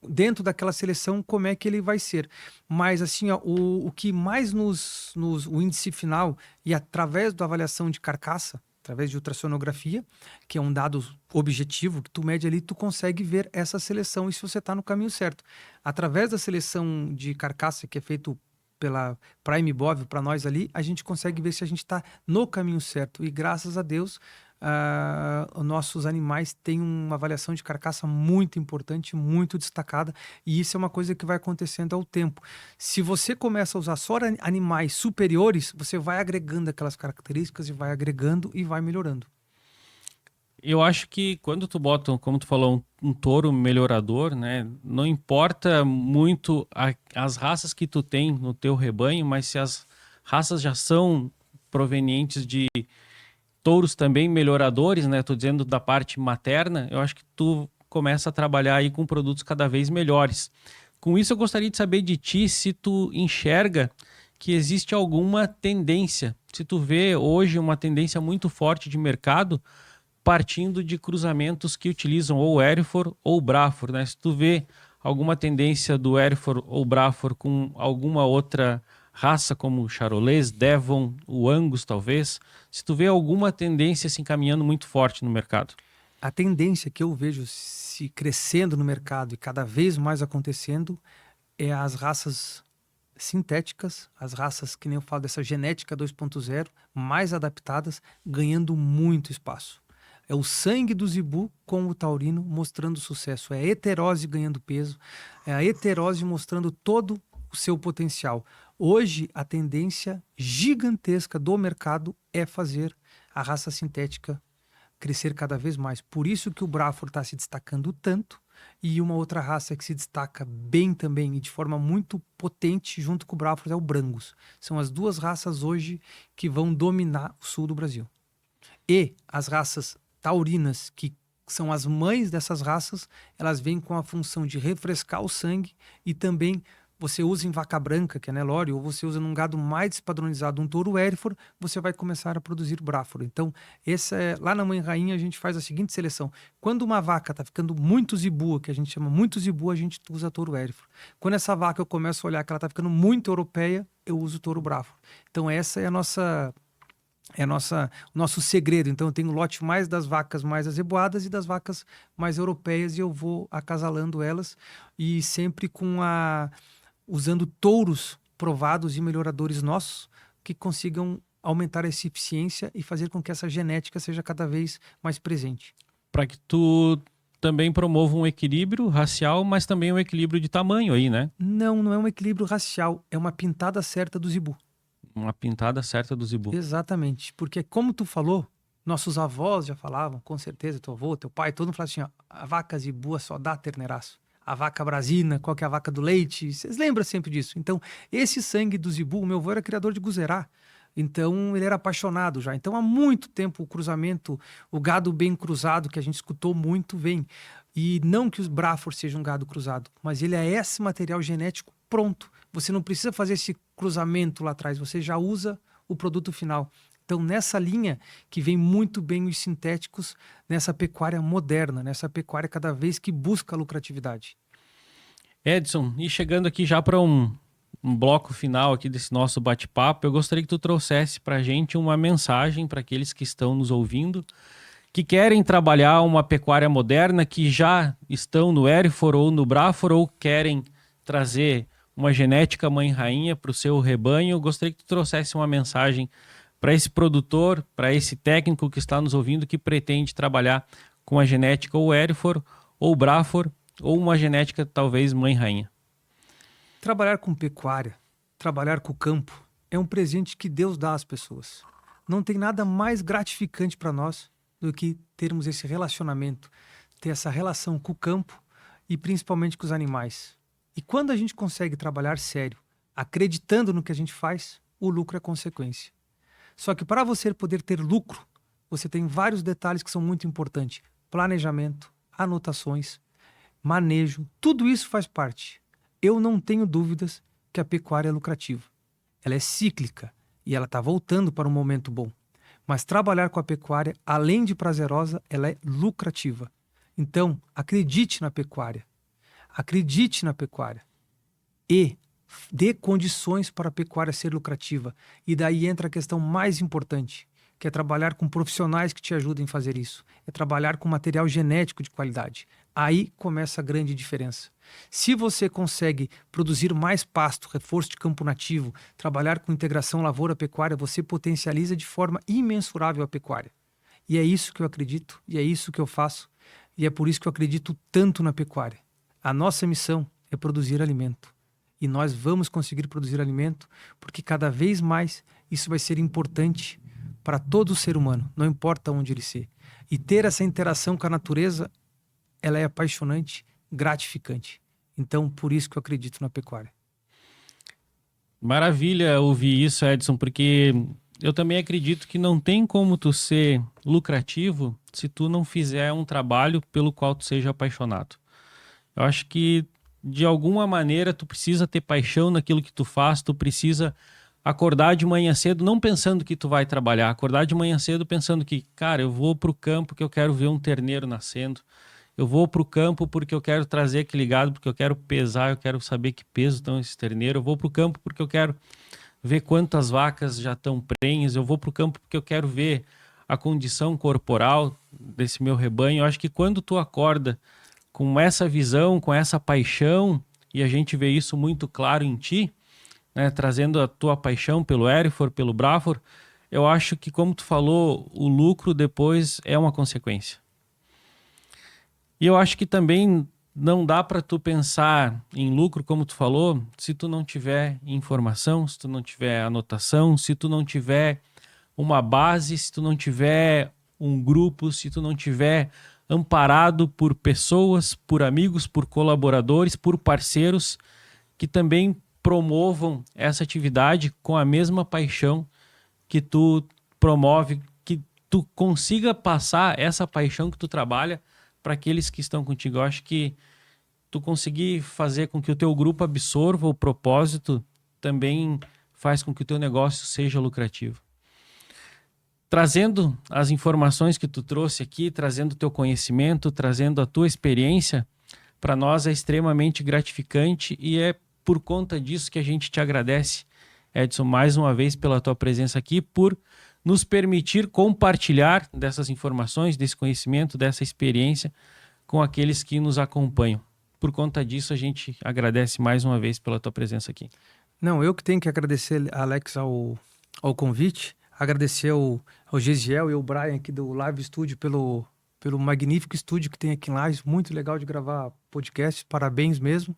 dentro daquela seleção como é que ele vai ser. Mas assim, ó, o que mais o índice final e através da avaliação de carcaça, através de ultrassonografia, que é um dado objetivo, que tu mede ali, tu consegue ver essa seleção e se você está no caminho certo. Através da seleção de carcaça, que é feito pela Prime Bovio para nós ali, a gente consegue ver se a gente está no caminho certo. E graças a Deus, nossos animais têm uma avaliação de carcaça muito importante, muito destacada, e isso é uma coisa que vai acontecendo ao tempo. Se você começa a usar só animais superiores, você vai agregando aquelas características e vai agregando e vai melhorando. Eu acho que quando tu bota, como tu falou, um touro melhorador, né? Não importa muito as raças que tu tem no teu rebanho, mas se as raças já são provenientes de touros também melhoradores, né? Tô dizendo da parte materna, eu acho que tu começa a trabalhar aí com produtos cada vez melhores. Com isso, eu gostaria de saber de ti se tu enxerga que existe alguma tendência. Se tu vê hoje uma tendência muito forte de mercado, partindo de cruzamentos que utilizam ou Hereford ou Braford, né? Se tu vê alguma tendência do Hereford ou Braford com alguma outra raça, como o Charolais, Devon, o Angus talvez, se tu vê alguma tendência se encaminhando muito forte no mercado. A tendência que eu vejo se crescendo no mercado e cada vez mais acontecendo é as raças sintéticas, as raças que nem eu falo dessa genética 2.0, mais adaptadas, ganhando muito espaço. É o sangue do Zebu com o taurino mostrando sucesso. É a heterose ganhando peso. É a heterose mostrando todo o seu potencial. Hoje, a tendência gigantesca do mercado é fazer a raça sintética crescer cada vez mais. Por isso que o Braford está se destacando tanto. E uma outra raça que se destaca bem também e de forma muito potente junto com o Braford é o Brangus. São as duas raças hoje que vão dominar o sul do Brasil. E as raças taurinas, que são as mães dessas raças, elas vêm com a função de refrescar o sangue e também você usa em vaca branca, que é Nelore, ou você usa num gado mais despadronizado, um touro Hereford, você vai começar a produzir Braford. Então, lá na Mãe Rainha a gente faz a seguinte seleção. Quando uma vaca está ficando muito zibua, que a gente chama muito zibua, a gente usa touro Hereford. Quando essa vaca eu começo a olhar que ela está ficando muito europeia, eu uso touro Braford. Então, essa é o nosso segredo. Então eu tenho um lote mais das vacas mais azeboadas e das vacas mais europeias e eu vou acasalando elas e sempre usando touros provados e melhoradores nossos que consigam aumentar essa eficiência e fazer com que essa genética seja cada vez mais presente. Para que tu também promova um equilíbrio racial, mas também um equilíbrio de tamanho aí, né? Não é um equilíbrio racial, é uma pintada certa do Zebu. Uma pintada certa do Zebu. Exatamente, porque como tu falou, nossos avós já falavam, com certeza, teu avô, teu pai, todo mundo falava assim, ó, a vaca Zebu só dá terneiraço. A vaca brasina, qual que é a vaca do leite, vocês lembram sempre disso. Então, esse sangue do Zebu, o meu avô era criador de Guzerá, então ele era apaixonado já. Então, há muito tempo o cruzamento, o gado bem cruzado, que a gente escutou muito, vem. E não que os Braford seja um gado cruzado, mas ele é esse material genético pronto. Você não precisa fazer esse cruzamento lá atrás, você já usa o produto final. Então, nessa linha que vem muito bem os sintéticos, nessa pecuária moderna, nessa pecuária cada vez que busca lucratividade. Edson, e chegando aqui já para um bloco final aqui desse nosso bate-papo, eu gostaria que tu trouxesse para a gente uma mensagem para aqueles que estão nos ouvindo, que querem trabalhar uma pecuária moderna, que já estão no Hereford ou no Braford, ou querem trazer uma genética mãe-rainha para o seu rebanho. Eu gostaria que tu trouxesse uma mensagem para esse produtor, para esse técnico que está nos ouvindo, que pretende trabalhar com a genética ou Hereford ou Braford, ou uma genética talvez mãe-rainha. Trabalhar com pecuária, trabalhar com o campo, é um presente que Deus dá às pessoas. Não tem nada mais gratificante para nós do que termos esse relacionamento, ter essa relação com o campo e principalmente com os animais. E quando a gente consegue trabalhar sério, acreditando no que a gente faz, o lucro é consequência. Só que para você poder ter lucro, você tem vários detalhes que são muito importantes. Planejamento, anotações, manejo, tudo isso faz parte. Eu não tenho dúvidas que a pecuária é lucrativa. Ela é cíclica e ela está voltando para um momento bom. Mas trabalhar com a pecuária, além de prazerosa, ela é lucrativa. Então, acredite na pecuária. Acredite na pecuária. E dê condições para a pecuária ser lucrativa. E daí entra a questão mais importante, que é trabalhar com profissionais que te ajudem a fazer isso. É trabalhar com material genético de qualidade. Aí começa a grande diferença. Se você consegue produzir mais pasto, reforço de campo nativo, trabalhar com integração lavoura-pecuária, você potencializa de forma imensurável a pecuária. E é isso que eu acredito, e é isso que eu faço, e é por isso que eu acredito tanto na pecuária. A nossa missão é produzir alimento. E nós vamos conseguir produzir alimento porque cada vez mais isso vai ser importante para todo ser humano, não importa onde ele seja. E ter essa interação com a natureza, ela é apaixonante, gratificante. Então, por isso que eu acredito na pecuária. Maravilha ouvir isso, Edson, porque eu também acredito que não tem como tu ser lucrativo se tu não fizer um trabalho pelo qual tu seja apaixonado. Eu acho que, de alguma maneira, tu precisa ter paixão naquilo que tu faz, tu precisa acordar de manhã cedo não pensando que tu vai trabalhar, acordar de manhã cedo pensando que, cara, eu vou pro campo que eu quero ver um terneiro nascendo, eu vou pro campo porque eu quero trazer aquele gado, porque eu quero pesar, eu quero saber que peso estão esses terneiros, eu vou pro campo porque eu quero ver quantas vacas já estão prenhas, eu vou pro campo porque eu quero ver a condição corporal desse meu rebanho. Eu acho que quando tu acorda com essa visão, com essa paixão, e a gente vê isso muito claro em ti, né, trazendo a tua paixão pelo Hereford, pelo Braford, eu acho que, como tu falou, o lucro depois é uma consequência. E eu acho que também não dá para tu pensar em lucro, como tu falou, se tu não tiver informação, se tu não tiver anotação, se tu não tiver uma base, se tu não tiver um grupo, se tu não tiver amparado por pessoas, por amigos, por colaboradores, por parceiros que também promovam essa atividade com a mesma paixão que tu promove, que tu consiga passar essa paixão que tu trabalha para aqueles que estão contigo. Eu acho que tu conseguir fazer com que o teu grupo absorva o propósito também faz com que o teu negócio seja lucrativo. Trazendo as informações que tu trouxe aqui, trazendo o teu conhecimento, trazendo a tua experiência, para nós é extremamente gratificante e é por conta disso que a gente te agradece, Edson, mais uma vez pela tua presença aqui, por nos permitir compartilhar dessas informações, desse conhecimento, dessa experiência com aqueles que nos acompanham. Por conta disso, a gente agradece mais uma vez pela tua presença aqui. Não, eu que tenho que agradecer, Alex, ao convite, agradecer ao Gesiel e ao Brian aqui do Live Studio pelo magnífico estúdio que tem aqui em Lages, muito legal de gravar podcast, parabéns mesmo.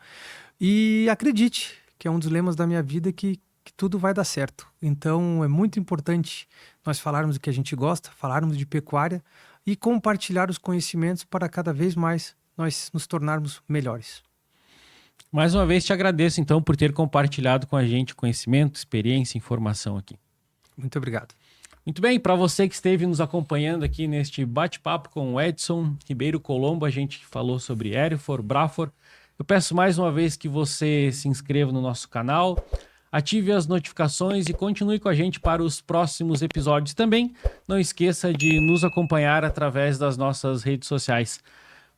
E acredite, que é um dos lemas da minha vida, que tudo vai dar certo. Então é muito importante nós falarmos do que a gente gosta, falarmos de pecuária e compartilhar os conhecimentos para cada vez mais nós nos tornarmos melhores. Mais uma vez te agradeço então por ter compartilhado com a gente conhecimento, experiência, informação aqui. Muito obrigado. Muito bem, para você que esteve nos acompanhando aqui neste bate-papo com o Edson Ribeiro Colombo, a gente falou sobre Hereford, Braford. Eu peço mais uma vez que você se inscreva no nosso canal, ative as notificações e continue com a gente para os próximos episódios também. Não esqueça de nos acompanhar através das nossas redes sociais.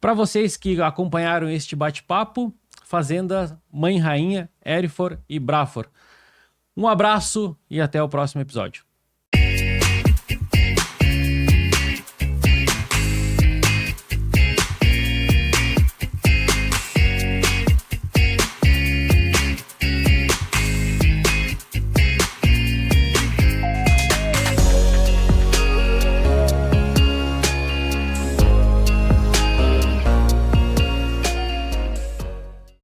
Para vocês que acompanharam este bate-papo, Fazenda Mãe Rainha, Hereford e Braford. Um abraço e até o próximo episódio.